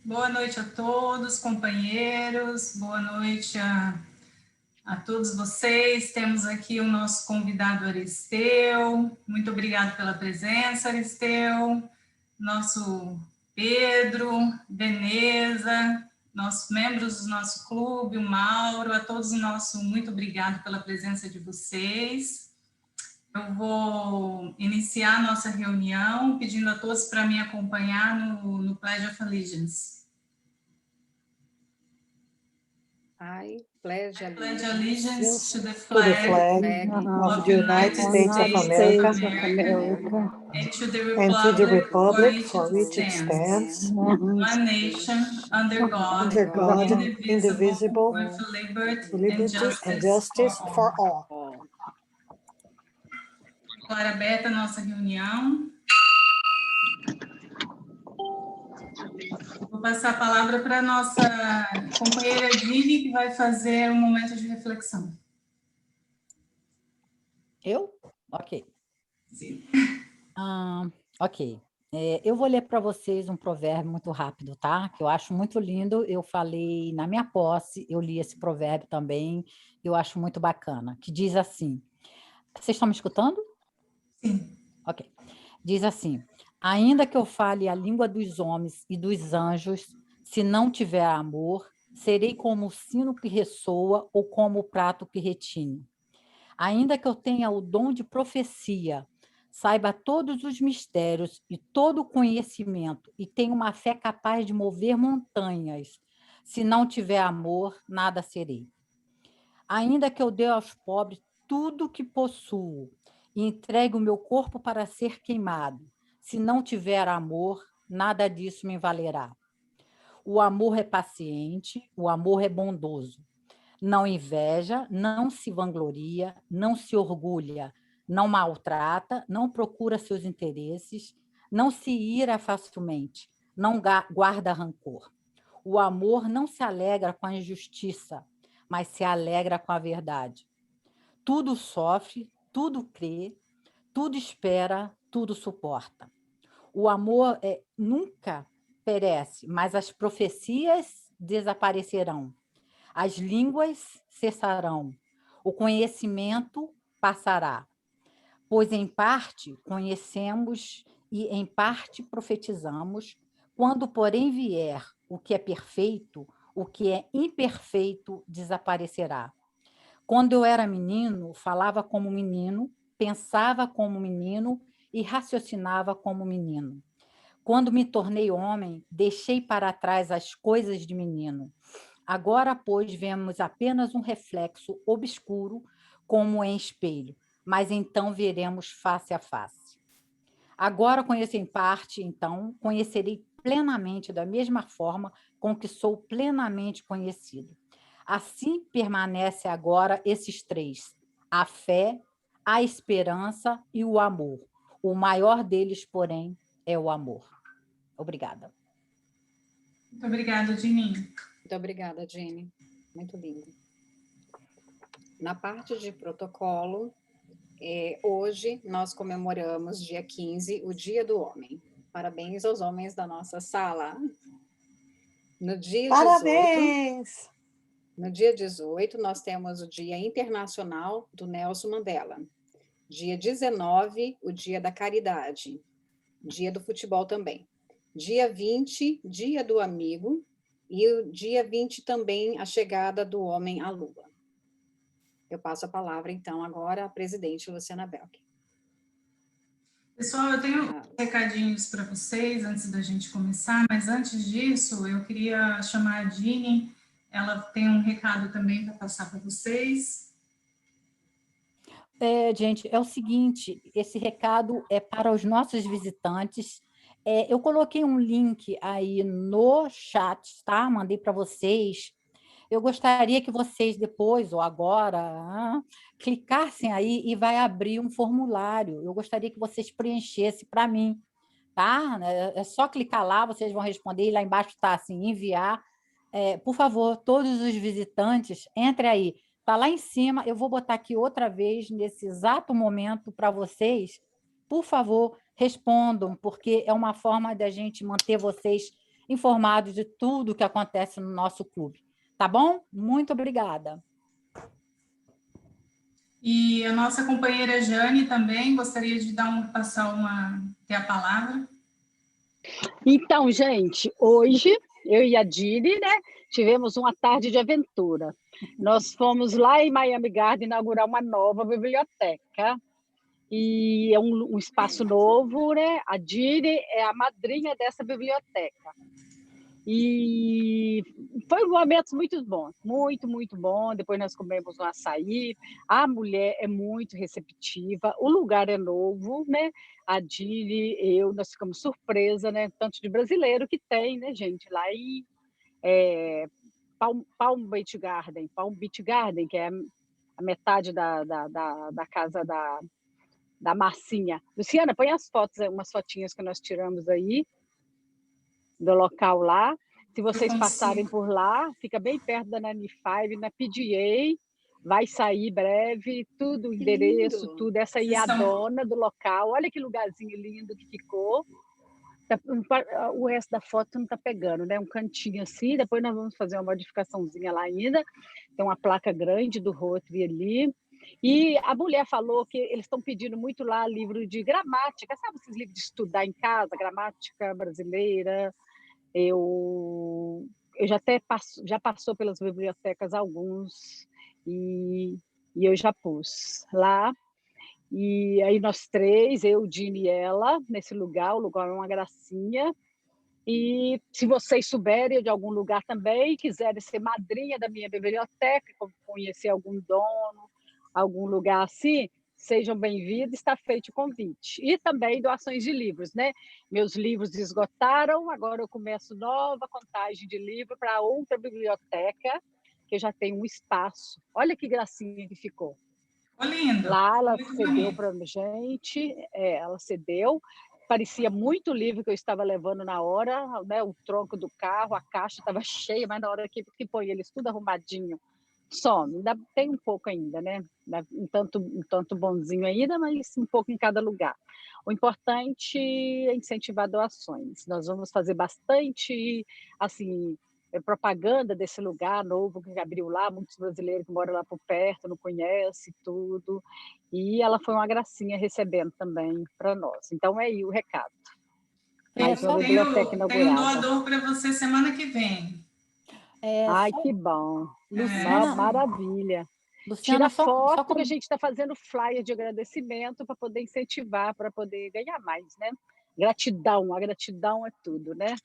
Boa noite a todos, companheiros, boa noite a todos vocês. Temos aqui o nosso convidado Aristeu. Muito obrigado pela presença, Aristeu. Nosso Pedro, Veneza, nossos membros do nosso clube, o Mauro, a todos muito obrigado pela presença de vocês. Eu vou iniciar a nossa reunião pedindo a todos para me acompanhar no Pledge of Allegiance. I pledge allegiance to the to the flag flag of the United States of America and to the and to the republic for which it stands, one nation, under God, indivisible, with liberty and justice for all. Declaro aberta a nossa reunião. Vou passar a palavra para a nossa companheira Dini, que vai fazer um momento de reflexão. Eu? Ok. Sim. Ok. Eu vou ler para vocês um provérbio muito rápido, tá? Que eu acho muito lindo. Eu falei na minha posse, eu li esse provérbio também, eu acho muito bacana, que diz assim... Vocês estão me escutando? Sim. Ok. Diz assim: ainda que eu fale a língua dos homens e dos anjos, se não tiver amor, serei como o sino que ressoa ou como o prato que retine. Ainda que eu tenha o dom de profecia, saiba todos os mistérios e todo o conhecimento e tenha uma fé capaz de mover montanhas, se não tiver amor, nada serei. Ainda que eu dê aos pobres tudo o que possuo e entregue o meu corpo para ser queimado, se não tiver amor, nada disso me valerá. O amor é paciente, o amor é bondoso. Não inveja, não se vangloria, não se orgulha, não maltrata, não procura seus interesses, não se ira facilmente, não guarda rancor. O amor não se alegra com a injustiça, mas se alegra com a verdade. Tudo sofre, tudo crê, tudo espera, tudo suporta. O amor nunca perece, mas as profecias desaparecerão. As línguas cessarão. O conhecimento passará. Pois em parte conhecemos e em parte profetizamos, quando, porém, vier o que é perfeito, o que é imperfeito desaparecerá. Quando eu era menino, falava como menino, pensava como menino e raciocinava como menino. Quando me tornei homem, deixei para trás as coisas de menino. Agora, pois, vemos apenas um reflexo obscuro, como em espelho, mas então veremos face a face. Agora conheço em parte, então conhecerei plenamente da mesma forma com que sou plenamente conhecido. Assim permanece agora esses três: a fé, a esperança e o amor. O maior deles, porém, é o amor. Obrigada. Muito obrigada, Dini. Muito obrigada, Jenny. Muito lindo. Na parte de protocolo, hoje nós comemoramos, dia 15, o Dia do Homem. Parabéns aos homens da nossa sala. No dia 18, no dia 18, nós temos o Dia Internacional do Nelson Mandela. Dia 19, o Dia da Caridade. Dia do Futebol também. Dia 20, Dia do Amigo. E o dia 20 também, a chegada do homem à Lua. Eu passo a palavra, então, agora à presidente Luciana Belk. Pessoal, eu tenho recadinhos para vocês antes da gente começar, mas antes disso, eu queria chamar a Dini. Ela tem um recado também para passar para vocês. Gente, é o seguinte, esse recado é para os nossos visitantes. Eu coloquei um link aí no chat, tá? Mandei para vocês. Eu gostaria que vocês depois, ou agora, clicassem aí e vai abrir um formulário. Eu gostaria que vocês preenchessem para mim, tá? É só clicar lá, vocês vão responder, e lá embaixo está assim, enviar. Por favor, todos os visitantes, entrem aí. Está lá em cima, eu vou botar aqui outra vez, nesse exato momento, para vocês. Por favor, respondam, porque é uma forma da gente manter vocês informados de tudo que acontece no nosso clube. Tá bom? Muito obrigada. E a nossa companheira Jane também gostaria de ter a palavra. Então, gente, hoje eu e a Dini, né, tivemos uma tarde de aventura. Nós fomos lá em Miami Garden inaugurar uma nova biblioteca, e é um espaço novo, né? A Dini é a madrinha dessa biblioteca. E foi um momento muito bom, muito bom. Depois nós comemos um açaí. A mulher é muito receptiva, o lugar é novo, né? A Dini, nós ficamos surpresa, né? Tanto de brasileiro que tem, né, gente? Lá em Palm Beach Garden, que é a metade da casa da Marcinha. Luciana, põe as fotos, umas fotinhas que nós tiramos aí do local lá. Se vocês passarem por lá, fica bem perto da 95, na PGA, vai sair breve, tudo, o endereço, tudo. Essa aí é a dona do local. Olha que lugarzinho lindo que ficou. O resto da foto não está pegando, né? Um cantinho assim, depois nós vamos fazer uma modificaçãozinha lá ainda. Tem uma placa grande do Rotary ali. E a mulher falou que eles estão pedindo muito lá livro de gramática, sabe esses livros de estudar em casa, gramática brasileira. Eu já passou pelas bibliotecas alguns, e eu já pus lá. E aí nós três, eu, Dini e ela, nesse lugar, o lugar é uma gracinha. E se vocês souberem de algum lugar também, quiserem ser madrinha da minha biblioteca, conhecer algum dono, algum lugar assim, sejam bem-vindos, está feito o convite. E também doações de livros, né? Meus livros esgotaram, agora eu começo nova contagem de livro para outra biblioteca, que já tem um espaço. Olha que gracinha que ficou. Lindo. Lá ela cedeu para a gente, ela cedeu. Parecia muito livro que eu estava levando na hora, né? O tronco do carro, a caixa estava cheia, mas na hora que põe eles tudo arrumadinho, some. Ainda tem um pouco ainda, né? Um tanto bonzinho ainda, mas um pouco em cada lugar. O importante é incentivar doações. Nós vamos fazer bastante, assim, propaganda desse lugar novo que abriu lá, muitos brasileiros que moram lá por perto, não conhecem tudo. E ela foi uma gracinha recebendo também para nós. Então, é aí o recado. Mais uma biblioteca inaugurada. Tem um doador para você semana que vem. Ai, que bom. Luciana, maravilha. Luciana, Tira foto que a gente está fazendo flyer de agradecimento para poder incentivar, para poder ganhar mais, né? Gratidão, a gratidão é tudo, né?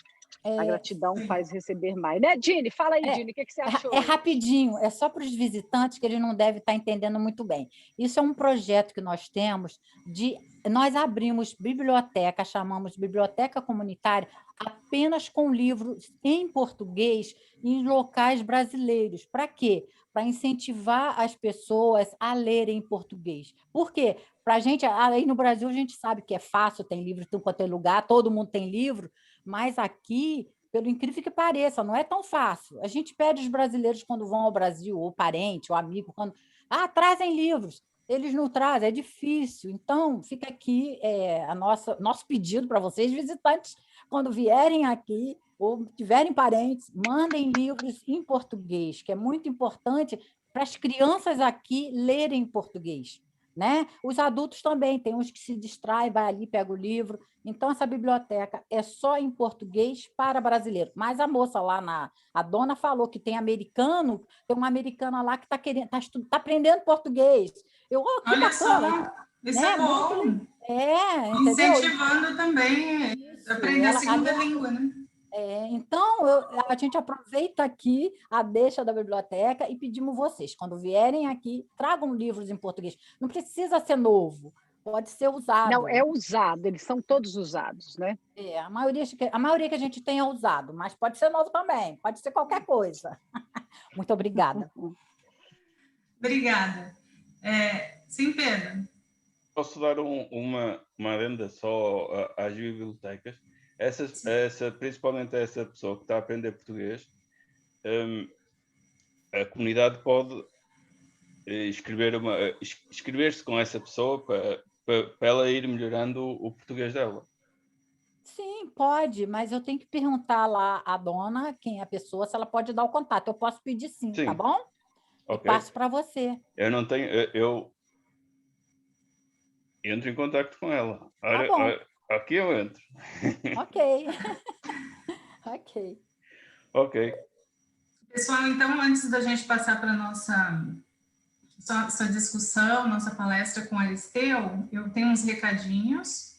A gratidão faz receber mais. Né, Dini? Fala aí, Dini, o que você achou? É rapidinho, é só para os visitantes que eles não devem estar entendendo muito bem. Isso é um projeto que nós temos nós abrimos biblioteca, chamamos biblioteca comunitária, apenas com livros em português em locais brasileiros. Para quê? Para incentivar as pessoas a lerem em português. Por quê? Para a gente, aí no Brasil, a gente sabe que é fácil, tem livro em tudo quanto é lugar, todo mundo tem livro, mas aqui, pelo incrível que pareça, não é tão fácil. A gente pede os brasileiros quando vão ao Brasil, ou parente, ou amigo, trazem livros. Eles não trazem, é difícil. Então, fica aqui nosso pedido para vocês, visitantes, quando vierem aqui ou tiverem parentes, mandem livros em português, que é muito importante para as crianças aqui lerem em português. Né? Os adultos também, tem uns que se distraem, vai ali, pega o livro. Então, essa biblioteca é só em português para brasileiro. Mas a moça lá, a dona falou que tem americano, tem uma americana lá que está aprendendo português. Que olha bacana, só, isso né? é bom. Incentivando também a aprender a segunda língua, né? Então, a gente aproveita aqui a deixa da biblioteca e pedimos vocês, quando vierem aqui, tragam livros em português. Não precisa ser novo, pode ser usado. Não, é usado, eles são todos usados, né? A maioria que a gente tem é usado, mas pode ser novo também, pode ser qualquer coisa. Muito obrigada. Obrigada. Sim, Pedro. Posso dar uma adenda só às bibliotecas? Principalmente essa pessoa que está a aprender português, a comunidade pode inscrever-se com essa pessoa para ela ir melhorando o português dela. Sim, pode, mas eu tenho que perguntar lá à dona, quem é a pessoa, se ela pode dar o contato. Eu posso pedir sim, tá Sim, bom? E ok. passo para você. Eu não tenho, eu entro em contato com ela. Tá Ora, bom, aqui eu entro. ok. Ok. Ok. Pessoal, então, antes da gente passar para a nossa discussão, nossa palestra com Aristeu, eu tenho uns recadinhos.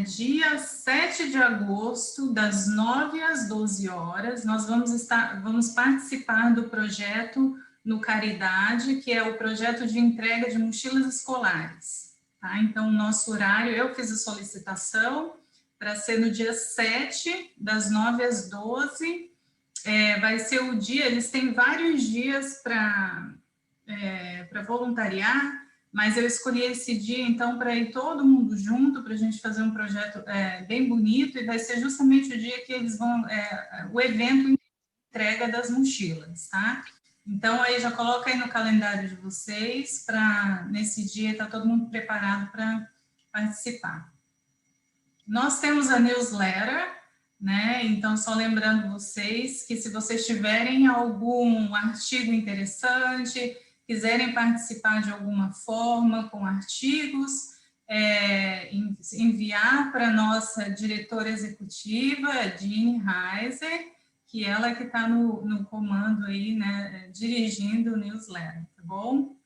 Dia 7 de agosto, das 9 às 12 horas, nós vamos participar do projeto no Caridade, que é o projeto de entrega de mochilas escolares. Tá? Então, o nosso horário, eu fiz a solicitação para ser no dia 7, das 9 às 12. Vai ser o dia, eles têm vários dias para voluntariar, mas eu escolhi esse dia, então, para ir todo mundo junto, para a gente fazer um projeto bem bonito, e vai ser justamente o dia que eles vão, o evento entrega das mochilas, tá? Então, aí já coloca aí no calendário de vocês, para nesse dia estar todo mundo preparado para participar. Nós temos a newsletter, né? Então, só lembrando vocês que se vocês tiverem algum artigo interessante, quiserem participar de alguma forma com artigos, enviar para a nossa diretora executiva, a Jeanne Heiser, que ela que está no comando aí, né, dirigindo o newsletter, tá bom?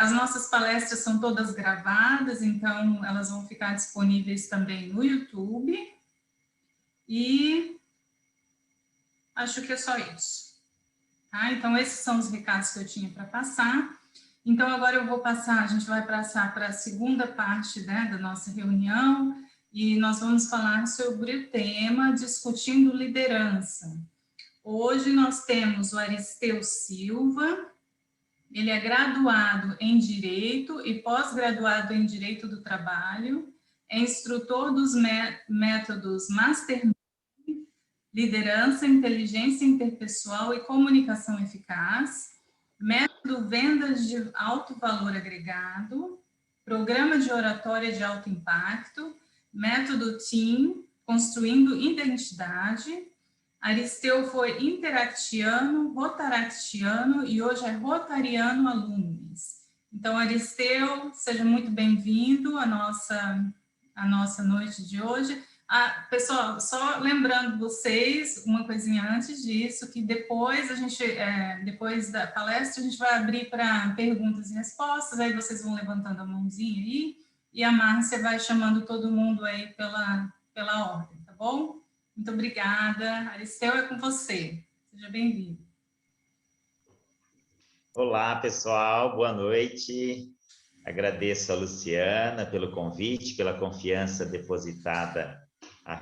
As nossas palestras são todas gravadas, então elas vão ficar disponíveis também no YouTube. E acho que é só isso. Tá? Então, esses são os recados que eu tinha para passar. Então, agora eu vou passar, a gente vai passar para a segunda parte, né, da nossa reunião, e nós vamos falar sobre o tema Discutindo Liderança. Hoje nós temos o Aristeu Silva, ele é graduado em Direito e pós-graduado em Direito do Trabalho, é instrutor dos métodos Mastermind, Liderança, Inteligência Interpessoal e Comunicação Eficaz, método Vendas de Alto Valor Agregado, Programa de Oratória de Alto Impacto, método TEAM, Construindo Identidade. Aristeu foi interactiano, rotaractiano e hoje é rotariano alumnis. Então, Aristeu, seja muito bem-vindo à nossa noite de hoje. Pessoal, só lembrando vocês, uma coisinha antes disso, que depois depois da palestra, a gente vai abrir para perguntas e respostas, aí vocês vão levantando a mãozinha aí, e a Márcia vai chamando todo mundo aí pela ordem, tá bom? Muito obrigada. Aristeu, é com você. Seja bem-vindo. Olá, pessoal. Boa noite. Agradeço a Luciana pelo convite, pela confiança depositada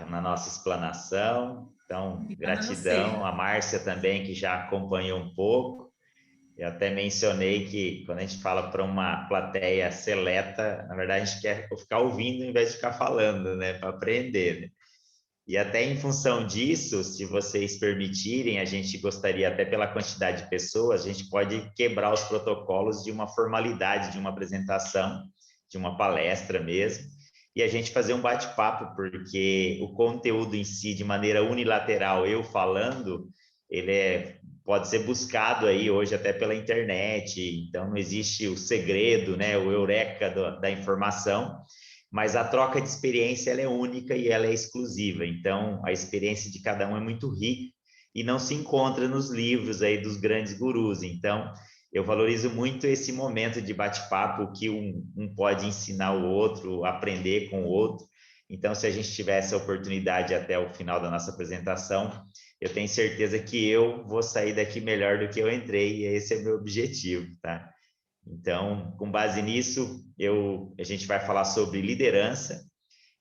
na nossa explanação. Então, gratidão. A Márcia também, que já acompanhou um pouco. Eu até mencionei que quando a gente fala para uma plateia seleta, na verdade, a gente quer ficar ouvindo em vez de ficar falando, né? Para aprender, né? E até em função disso, se vocês permitirem, a gente gostaria, até pela quantidade de pessoas, a gente pode quebrar os protocolos de uma formalidade, de uma apresentação, de uma palestra mesmo, e a gente fazer um bate-papo, porque o conteúdo em si, de maneira unilateral, eu falando, ele pode ser buscado aí hoje até pela internet, então não existe o segredo, né, o eureka da informação, mas a troca de experiência ela é única e ela é exclusiva, então a experiência de cada um é muito rica e não se encontra nos livros aí dos grandes gurus, então eu valorizo muito esse momento de bate-papo que um pode ensinar o outro, aprender com o outro, então se a gente tiver essa oportunidade até o final da nossa apresentação, eu tenho certeza que eu vou sair daqui melhor do que eu entrei, e esse é o meu objetivo, tá? Então, com base nisso, a gente vai falar sobre liderança,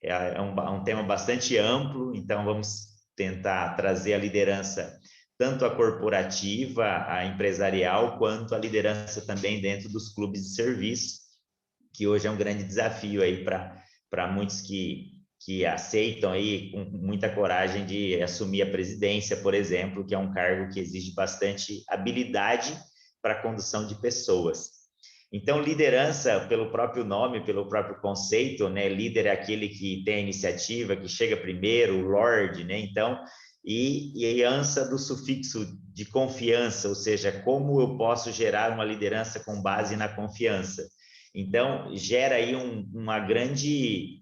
é um tema bastante amplo, então vamos tentar trazer a liderança, tanto a corporativa, a empresarial, quanto a liderança também dentro dos clubes de serviço, que hoje é um grande desafio aí para muitos que aceitam aí com muita coragem de assumir a presidência, por exemplo, que é um cargo que exige bastante habilidade para a condução de pessoas. Então, liderança, pelo próprio nome, pelo próprio conceito, né? Líder é aquele que tem a iniciativa, que chega primeiro, o Lord, né? Então, e ansa do sufixo de confiança, ou seja, como eu posso gerar uma liderança com base na confiança. Então, gera aí uma grande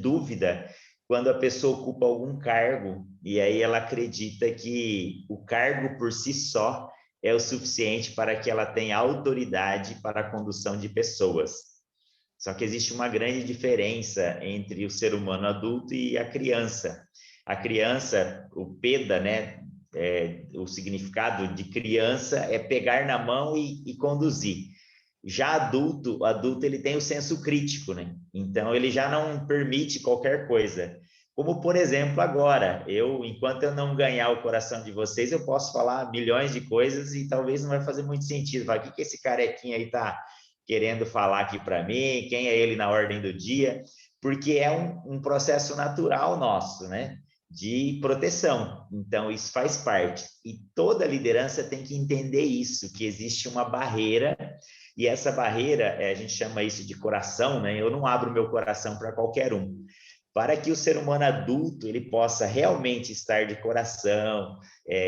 dúvida quando a pessoa ocupa algum cargo, e aí ela acredita que o cargo por si só é o suficiente para que ela tenha autoridade para a condução de pessoas. Só que existe uma grande diferença entre o ser humano adulto e a criança. A criança, o PEDA, né? O significado de criança é pegar na mão e conduzir. Já o adulto ele tem o senso crítico, né? Então ele já não permite qualquer coisa. Como, por exemplo, agora, enquanto eu não ganhar o coração de vocês, eu posso falar milhões de coisas e talvez não vai fazer muito sentido. O que esse carequinha aí tá querendo falar aqui para mim? Quem é ele na ordem do dia? Porque é um processo natural nosso, né? De proteção. Então, isso faz parte. E toda liderança tem que entender isso, que existe uma barreira, e essa barreira, a gente chama isso de coração, né? Eu não abro meu coração para qualquer um. Para que o ser humano adulto ele possa realmente estar de coração,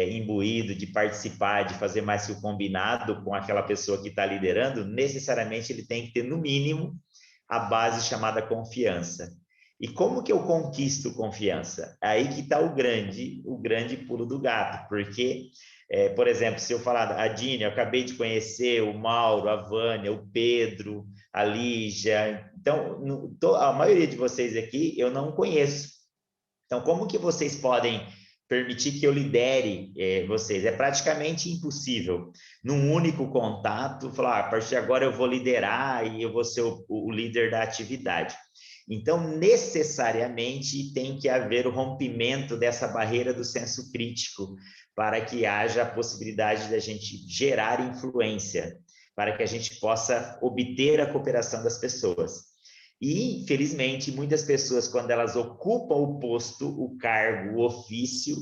imbuído, de participar, de fazer mais que o combinado com aquela pessoa que está liderando, necessariamente ele tem que ter, no mínimo, a base chamada confiança. E como que eu conquisto confiança? Aí que está o grande pulo do gato, porque, por exemplo, se eu falar, a Dini, eu acabei de conhecer o Mauro, a Vânia, o Pedro, a Lígia, então, a maioria de vocês aqui eu não conheço. Então, como que vocês podem permitir que eu lidere vocês? É praticamente impossível, num único contato, falar, a partir de agora eu vou liderar e eu vou ser o líder da atividade. Então, necessariamente, tem que haver o rompimento dessa barreira do senso crítico para que haja a possibilidade da gente gerar influência, para que a gente possa obter a cooperação das pessoas. E, infelizmente, muitas pessoas, quando elas ocupam o posto, o cargo, o ofício,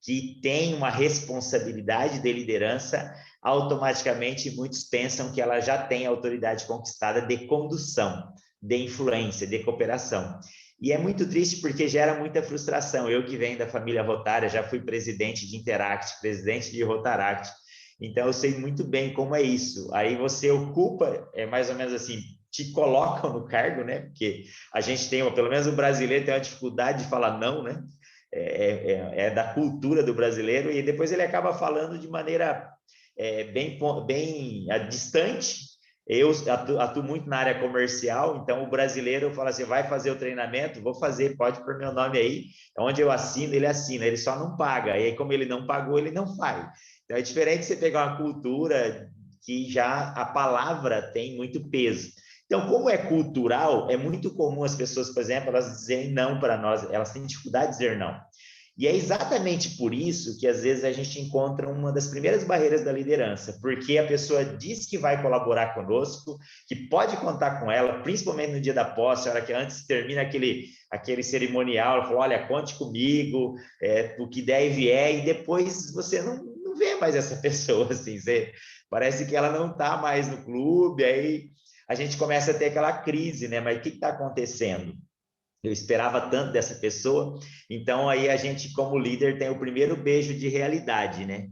que tem uma responsabilidade de liderança, automaticamente muitos pensam que ela já tem autoridade conquistada de condução, de influência, de cooperação. E é muito triste porque gera muita frustração. Eu que venho da família Rotária, já fui presidente de Interact, presidente de Rotaract, então eu sei muito bem como é isso. Aí você ocupa, mais ou menos assim, te colocam no cargo, né? Porque a gente tem, pelo menos o brasileiro tem uma dificuldade de falar não, né? É da cultura do brasileiro, e depois ele acaba falando de maneira bem distante. Eu atuo muito na área comercial, então o brasileiro fala assim, vai fazer o treinamento? Vou fazer, pode pôr meu nome aí, onde eu assino, ele assina, ele só não paga, e aí como ele não pagou, ele não faz. Então é diferente você pegar uma cultura que já a palavra tem muito peso. Então, como é cultural, é muito comum as pessoas, por exemplo, elas dizerem não para nós, elas têm dificuldade de dizer não. E é exatamente por isso que, às vezes, a gente encontra uma das primeiras barreiras da liderança, porque a pessoa diz que vai colaborar conosco, que pode contar com ela, principalmente no dia da posse, a hora que antes termina aquele cerimonial, ela fala, olha, conte comigo, o que der e vier, e depois você não vê mais essa pessoa, assim, parece que ela não está mais no clube, aí a gente começa a ter aquela crise, né? Mas o que está acontecendo? Eu esperava tanto dessa pessoa, então aí a gente, como líder, tem o primeiro beijo de realidade, né?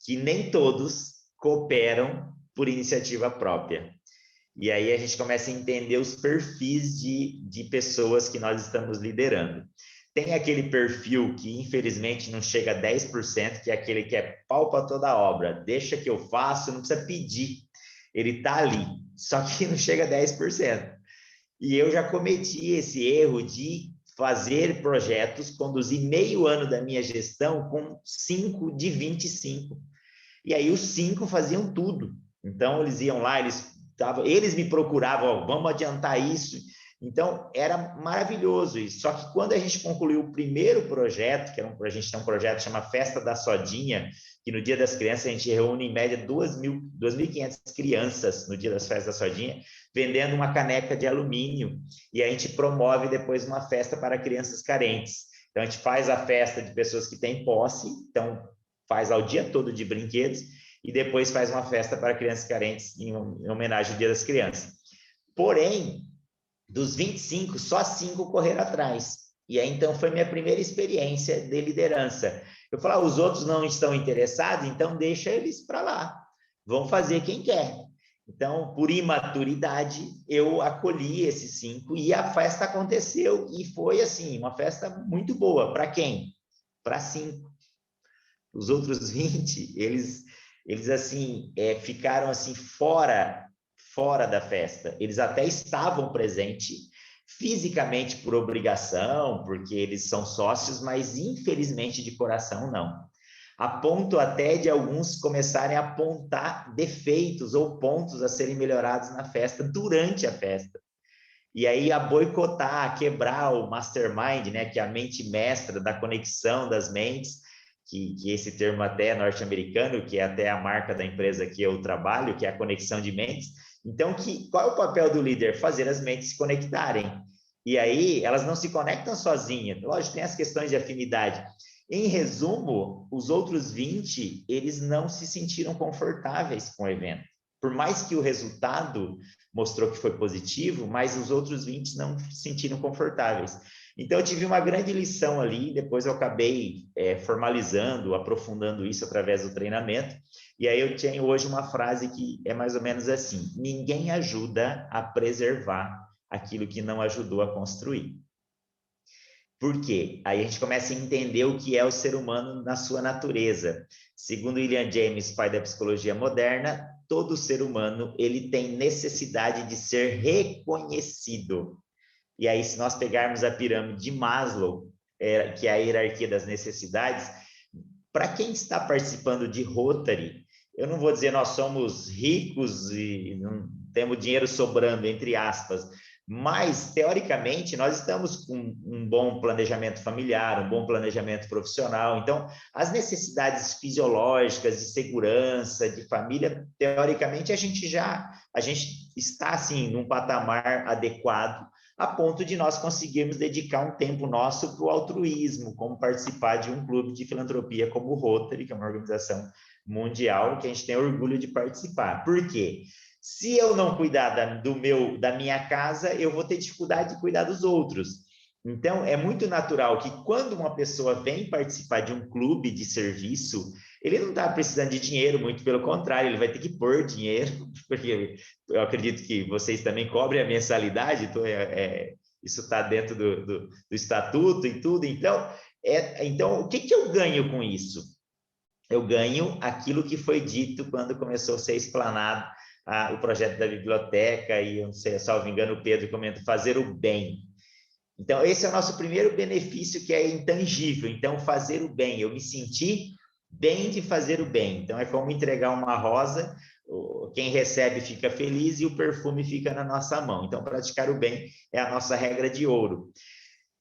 Que nem todos cooperam por iniciativa própria. E aí a gente começa a entender os perfis de pessoas que nós estamos liderando. Tem aquele perfil que, infelizmente, não chega a 10%, que é aquele que é pau para toda obra, deixa que eu faço, não precisa pedir. Ele está ali, só que não chega a 10%. E eu já cometi esse erro de fazer projetos, conduzir meio ano da minha gestão com 5 de 25. E aí os 5 faziam tudo. Então, eles iam lá, eles me procuravam, vamos adiantar isso. Então, era maravilhoso isso. Só que quando a gente concluiu o primeiro projeto, a gente tem um projeto que chama Festa da Sodinha, que no Dia das Crianças a gente reúne em média 2.500 crianças no Dia das Festas da Sodinha, vendendo uma caneca de alumínio, e a gente promove depois uma festa para crianças carentes. Então, a gente faz a festa de pessoas que têm posse, então faz ao dia todo de brinquedos, e depois faz uma festa para crianças carentes em homenagem ao Dia das Crianças. Porém, dos 25, só 5 correram atrás. E aí, então, foi minha primeira experiência de liderança. Eu falei, os outros não estão interessados, então deixa eles para lá. Vão fazer quem quer. Então, por imaturidade, eu acolhi esses 5 e a festa aconteceu. E foi, assim, uma festa muito boa. Para quem? Para 5. Os outros 20, eles assim, ficaram assim, fora da festa. Eles até estavam presentes, fisicamente por obrigação, porque eles são sócios, mas infelizmente de coração não. A ponto até de alguns começarem a apontar defeitos ou pontos a serem melhorados na festa, durante a festa. E aí a boicotar, a quebrar o mastermind, né, que é a mente mestra da conexão das mentes, que esse termo até é norte-americano, que é até a marca da empresa que eu trabalho, que é a conexão de mentes. Então, qual é o papel do líder? Fazer as mentes se conectarem. E aí, elas não se conectam sozinhas. Lógico, tem as questões de afinidade. Em resumo, os outros 20, eles não se sentiram confortáveis com o evento. Por mais que o resultado mostrou que foi positivo, mas os outros 20 não se sentiram confortáveis. Então, eu tive uma grande lição ali, depois eu acabei formalizando, aprofundando isso através do treinamento, e aí eu tenho hoje uma frase que é mais ou menos assim: ninguém ajuda a preservar aquilo que não ajudou a construir. Por quê? Aí a gente começa a entender o que é o ser humano na sua natureza. Segundo William James, pai da psicologia moderna, todo ser humano ele tem necessidade de ser reconhecido. E aí, se nós pegarmos a pirâmide de Maslow, que é a hierarquia das necessidades, para quem está participando de Rotary, eu não vou dizer nós somos ricos e não temos dinheiro sobrando, entre aspas, mas, teoricamente, nós estamos com um bom planejamento familiar, um bom planejamento profissional. Então, as necessidades fisiológicas, de segurança, de família, teoricamente, a gente está, assim, num patamar adequado, a ponto de nós conseguirmos dedicar um tempo nosso para o altruísmo, como participar de um clube de filantropia como o Rotary, que é uma organização mundial que a gente tem orgulho de participar. Por quê? Se eu não cuidar da minha casa, eu vou ter dificuldade de cuidar dos outros. Então, é muito natural que quando uma pessoa vem participar de um clube de serviço, ele não está precisando de dinheiro, muito pelo contrário, ele vai ter que pôr dinheiro, porque eu acredito que vocês também cobrem a mensalidade, então isso está dentro do estatuto e tudo. Então, o que eu ganho com isso? Eu ganho aquilo que foi dito quando começou a ser explanado o projeto da biblioteca, e, eu não sei, salvo engano, o Pedro comenta, fazer o bem. Então, esse é o nosso primeiro benefício, que é intangível. Então, fazer o bem, eu me senti bem de fazer o bem. Então, é como entregar uma rosa, quem recebe fica feliz e o perfume fica na nossa mão. Então, praticar o bem é a nossa regra de ouro.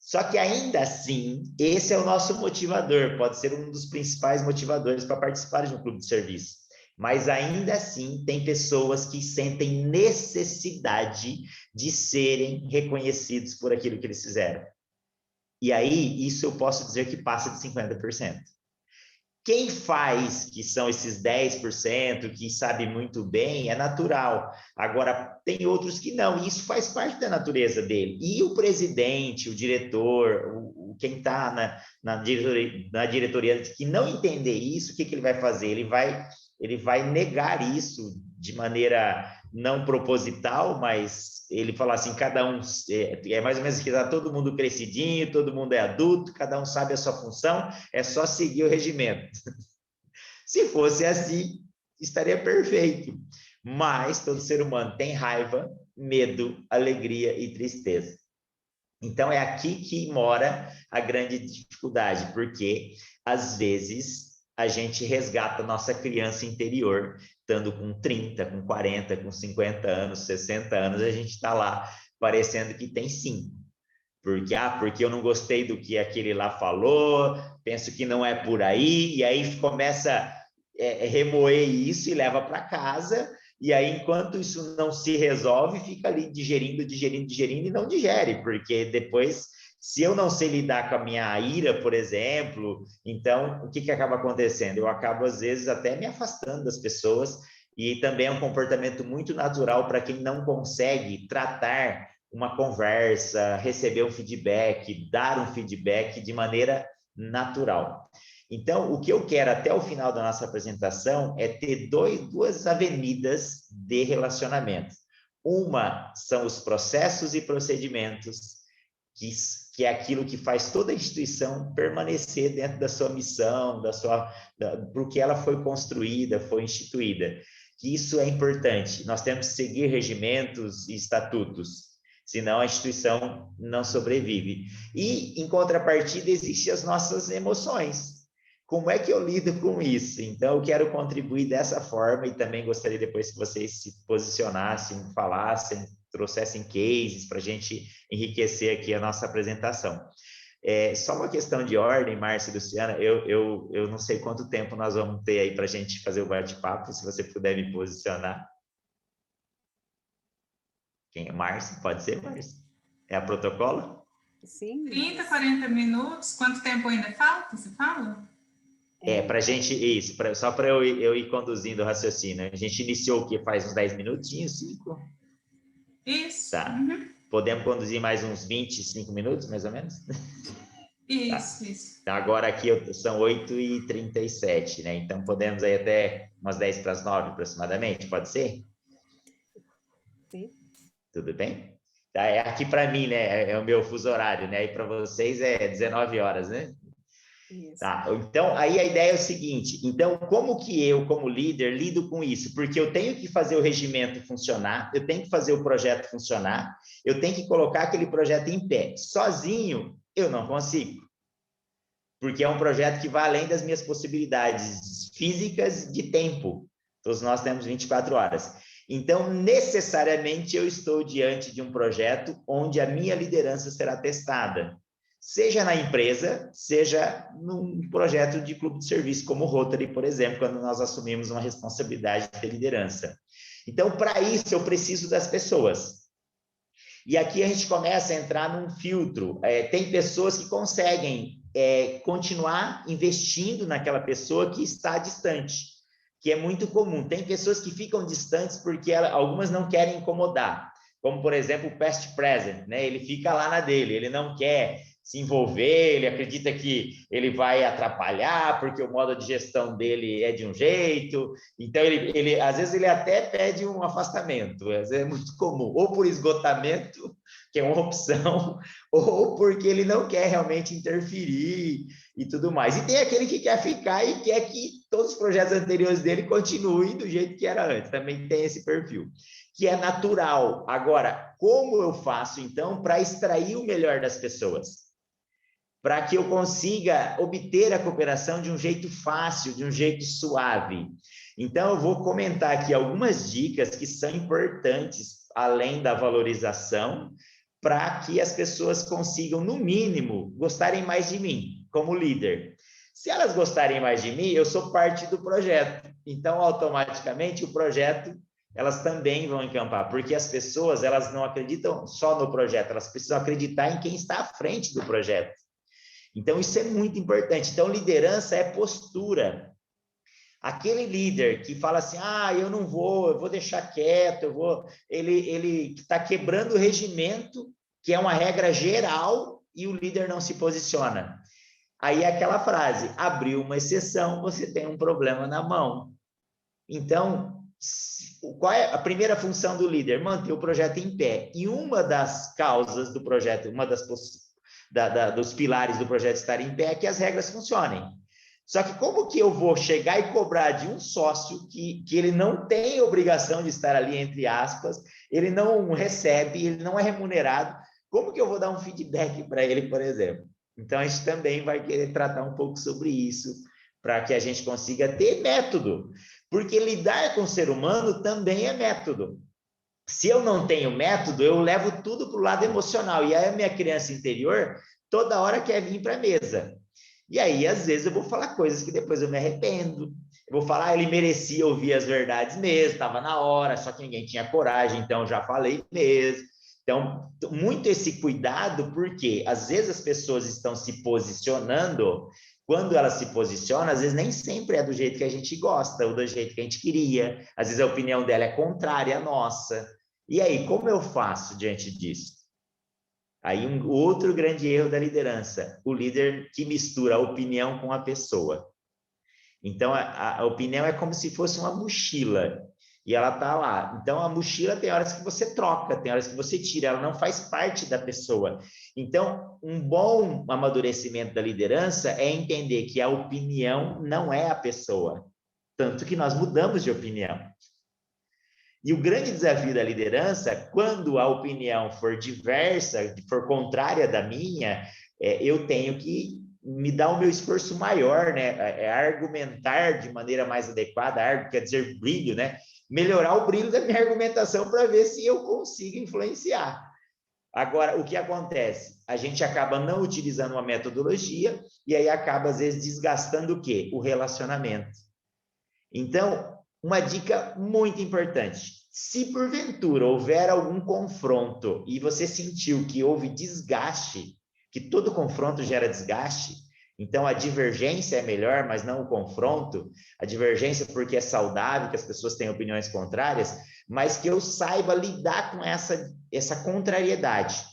Só que, ainda assim, esse é o nosso motivador, pode ser um dos principais motivadores para participar de um clube de serviço. Mas, ainda assim, tem pessoas que sentem necessidade de serem reconhecidos por aquilo que eles fizeram. E aí, isso eu posso dizer que passa de 50%. Quem faz, que são esses 10%, que sabe muito bem, é natural. Agora, tem outros que não, e isso faz parte da natureza dele. E o presidente, o diretor, quem está na diretoria, que não entender isso, o que ele vai fazer? Ele vai negar isso de maneira não proposital, mas ele fala assim, cada um, é mais ou menos que está todo mundo crescidinho, todo mundo é adulto, cada um sabe a sua função, é só seguir o regimento. Se fosse assim, estaria perfeito. Mas todo ser humano tem raiva, medo, alegria e tristeza. Então, é aqui que mora a grande dificuldade, porque, às vezes, a gente resgata a nossa criança interior, estando com 30, com 40, com 50 anos, 60 anos, a gente está lá parecendo que tem 5. Porque eu não gostei do que aquele lá falou, penso que não é por aí, e aí começa a remoer isso e leva para casa, e aí enquanto isso não se resolve, fica ali digerindo e não digere, porque depois, Se eu não sei lidar com a minha ira, por exemplo, então o que acaba acontecendo? Eu acabo, às vezes, até me afastando das pessoas, e também é um comportamento muito natural para quem não consegue tratar uma conversa, receber um feedback, dar um feedback de maneira natural. Então, o que eu quero até o final da nossa apresentação é ter duas avenidas de relacionamento. Uma são os processos e procedimentos, que é aquilo que faz toda a instituição permanecer dentro da sua missão, porque ela foi construída, foi instituída. Que isso é importante. Nós temos que seguir regimentos e estatutos, senão a instituição não sobrevive. E, em contrapartida, existem as nossas emoções. Como é que eu lido com isso? Então, eu quero contribuir dessa forma, e também gostaria depois que vocês se posicionassem, falassem, trouxessem cases para a gente enriquecer aqui a nossa apresentação. Só uma questão de ordem, Márcia e Luciana, eu não sei quanto tempo nós vamos ter aí para a gente fazer o bate-papo, se você puder me posicionar. Quem é Márcia? Pode ser, Márcia? É a protocolo? Sim. 30, 40 minutos, quanto tempo ainda falta, você fala? Para a gente, isso, só para eu ir conduzindo o raciocínio. A gente iniciou o que faz uns 10 minutinhos, 5? Isso. Tá. Uhum. Podemos conduzir mais uns 25 minutos, mais ou menos? Isso, tá. isso. Então, agora aqui são 8h37, né? Então, podemos aí até umas 10 para as 9 aproximadamente, pode ser? Sim. Tudo bem? Tá, aqui para mim, né? É o meu fuso horário, né? E para vocês é 19 horas, né? Isso. Tá, então, aí a ideia é o seguinte, então, como que eu, como líder, lido com isso? Porque eu tenho que fazer o regimento funcionar, eu tenho que fazer o projeto funcionar, eu tenho que colocar aquele projeto em pé. Sozinho, eu não consigo. Porque é um projeto que vai além das minhas possibilidades físicas de tempo. Todos nós temos 24 horas. Então, necessariamente, eu estou diante de um projeto onde a minha liderança será testada. Seja na empresa, seja num projeto de clube de serviço, como o Rotary, por exemplo, quando nós assumimos uma responsabilidade de liderança. Então, para isso, eu preciso das pessoas. E aqui a gente começa a entrar num filtro. Tem pessoas que conseguem continuar investindo naquela pessoa que está distante, que é muito comum. Tem pessoas que ficam distantes porque algumas não querem incomodar, como, por exemplo, o past present, né? Ele fica lá na dele, ele não quer se envolver, ele acredita que ele vai atrapalhar, porque o modo de gestão dele é de um jeito, então às vezes ele até pede um afastamento, às vezes é muito comum, ou por esgotamento, que é uma opção, ou porque ele não quer realmente interferir e tudo mais. E tem aquele que quer ficar e quer que todos os projetos anteriores dele continuem do jeito que era antes, também tem esse perfil, que é natural. Agora, como eu faço, então, para extrair o melhor das pessoas? Para que eu consiga obter a cooperação de um jeito fácil, de um jeito suave. Então, eu vou comentar aqui algumas dicas que são importantes, além da valorização, para que as pessoas consigam, no mínimo, gostarem mais de mim, como líder. Se elas gostarem mais de mim, eu sou parte do projeto. Então, automaticamente, o projeto, elas também vão encampar, porque as pessoas, elas não acreditam só no projeto, elas precisam acreditar em quem está à frente do projeto. Então, isso é muito importante. Então, liderança é postura. Aquele líder que fala assim, eu não vou, eu vou deixar quieto, ele está quebrando o regimento, que é uma regra geral, e o líder não se posiciona. Aí é aquela frase, abriu uma exceção, você tem um problema na mão. Então, qual é a primeira função do líder? Manter o projeto em pé. E uma das causas do projeto, uma das dos pilares do projeto estar em pé é que as regras funcionem. Só que como que eu vou chegar e cobrar de um sócio que ele não tem obrigação de estar ali, entre aspas, ele não recebe, ele não é remunerado, como que eu vou dar um feedback para ele, por exemplo? Então, a gente também vai querer tratar um pouco sobre isso, para que a gente consiga ter método, porque lidar com o ser humano também é método. Se eu não tenho método, eu levo tudo para o lado emocional. E aí a minha criança interior, toda hora quer vir para a mesa. E aí, às vezes, eu vou falar coisas que depois eu me arrependo. Eu vou falar, ele merecia ouvir as verdades mesmo, estava na hora, só que ninguém tinha coragem, então eu já falei mesmo. Então, muito esse cuidado, porque às vezes as pessoas estão se posicionando, quando elas se posicionam, às vezes nem sempre é do jeito que a gente gosta, ou do jeito que a gente queria, às vezes a opinião dela é contrária à nossa. E aí, como eu faço diante disso? Aí, um outro grande erro da liderança, o líder que mistura a opinião com a pessoa. Então, a opinião é como se fosse uma mochila, e ela está lá. Então, a mochila tem horas que você troca, tem horas que você tira, ela não faz parte da pessoa. Então, um bom amadurecimento da liderança é entender que a opinião não é a pessoa, tanto que nós mudamos de opinião. E o grande desafio da liderança, quando a opinião for diversa, for contrária da minha, eu tenho que me dar o meu esforço maior, né? Argumentar de maneira mais adequada, quer dizer brilho, né? Melhorar o brilho da minha argumentação para ver se eu consigo influenciar. Agora, o que acontece? A gente acaba não utilizando uma metodologia e aí acaba, às vezes, desgastando o quê? O relacionamento. Então, uma dica muito importante. Se porventura houver algum confronto e você sentiu que houve desgaste, que todo confronto gera desgaste, então a divergência é melhor, mas não o confronto, a divergência porque é saudável, que as pessoas têm opiniões contrárias, mas que eu saiba lidar com essa contrariedade.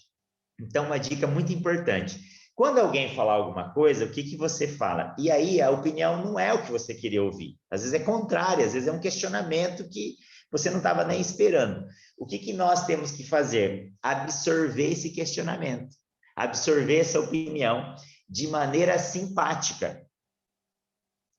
Então, uma dica muito importante. Quando alguém falar alguma coisa, o que você fala? E aí, a opinião não é o que você queria ouvir. Às vezes é contrária, às vezes é um questionamento que você não estava nem esperando. O que nós temos que fazer? Absorver esse questionamento, absorver essa opinião de maneira simpática.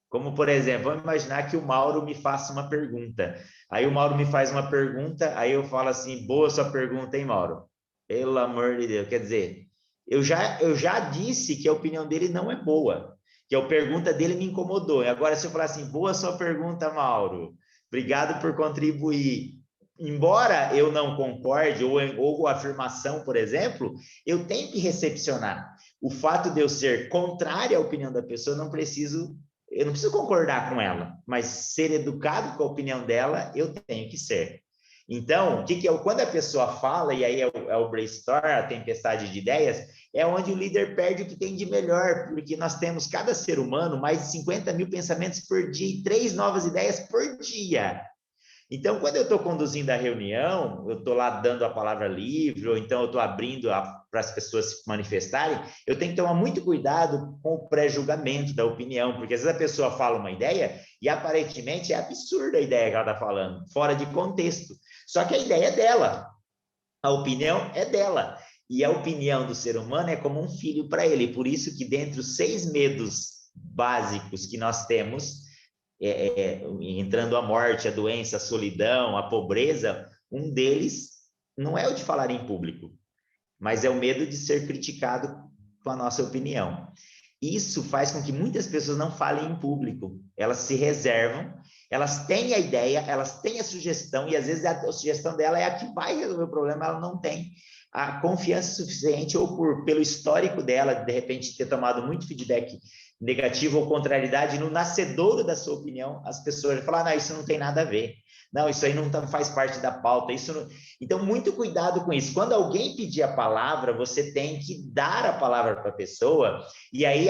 Como, por exemplo, vamos imaginar que o Mauro me faça uma pergunta. Aí o Mauro me faz uma pergunta, aí eu falo assim, boa sua pergunta, hein, Mauro? Pelo amor de Deus. Quer dizer, eu já disse que a opinião dele não é boa, que a pergunta dele me incomodou. E agora, se eu falar assim, boa sua pergunta, Mauro, obrigado por contribuir. Embora eu não concorde, ou a afirmação, por exemplo, eu tenho que recepcionar. O fato de eu ser contrário à opinião da pessoa, eu não preciso concordar com ela, mas ser educado com a opinião dela, eu tenho que ser. Então, quando a pessoa fala, e aí é o brainstorm, a tempestade de ideias, é onde o líder perde o que tem de melhor, porque nós temos, cada ser humano, mais de 50 mil pensamentos por dia e 3 novas ideias por dia. Então, quando eu estou conduzindo a reunião, eu estou lá dando a palavra livre, ou então eu estou abrindo para as pessoas se manifestarem, eu tenho que tomar muito cuidado com o pré-julgamento da opinião, porque às vezes a pessoa fala uma ideia e aparentemente é absurda a ideia que ela está falando, fora de contexto. Só que a ideia é dela, a opinião é dela. E a opinião do ser humano é como um filho para ele. Por isso que dentre os 6 medos básicos que nós temos, entrando a morte, a doença, a solidão, a pobreza, um deles não é o de falar em público, mas é o medo de ser criticado com a nossa opinião. Isso faz com que muitas pessoas não falem em público, elas se reservam, elas têm a ideia, elas têm a sugestão, e às vezes a sugestão dela é a que vai resolver o problema, ela não tem a confiança suficiente, ou pelo histórico dela, de repente ter tomado muito feedback negativo ou contrariedade, no nascedouro da sua opinião, as pessoas falam, não, isso não tem nada a ver, não, isso aí não faz parte da pauta, isso não... Então, muito cuidado com isso. Quando alguém pedir a palavra, você tem que dar a palavra para a pessoa, e aí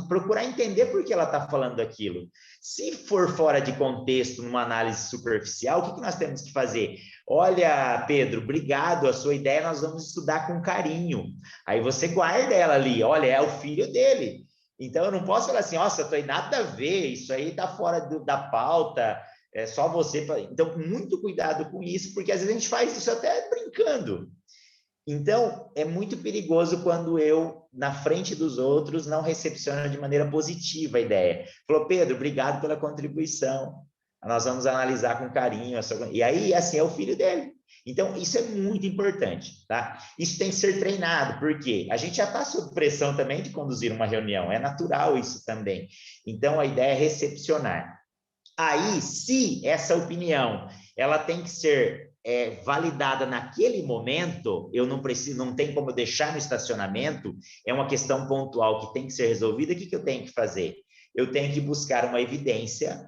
procurar entender por que ela está falando aquilo. Se for fora de contexto, numa análise superficial, o que nós temos que fazer? Olha, Pedro, obrigado, a sua ideia nós vamos estudar com carinho. Aí você guarda ela ali, olha, é o filho dele. Então, eu não posso falar assim, nossa, tem nada a ver, isso aí está fora da pauta, é só você... Então, muito cuidado com isso, porque às vezes a gente faz isso até brincando. Então, é muito perigoso quando eu, na frente dos outros, não recepciono de maneira positiva a ideia. Falou, Pedro, obrigado pela contribuição, nós vamos analisar com carinho. E aí, assim, é o filho dele. Então, isso é muito importante, tá? Isso tem que ser treinado, porque a gente já está sob pressão também de conduzir uma reunião, é natural isso também. Então, a ideia é recepcionar. Aí, se essa opinião, ela tem que ser validada naquele momento, eu não tem como eu deixar no estacionamento, é uma questão pontual que tem que ser resolvida, o que eu tenho que fazer? Eu tenho que buscar uma evidência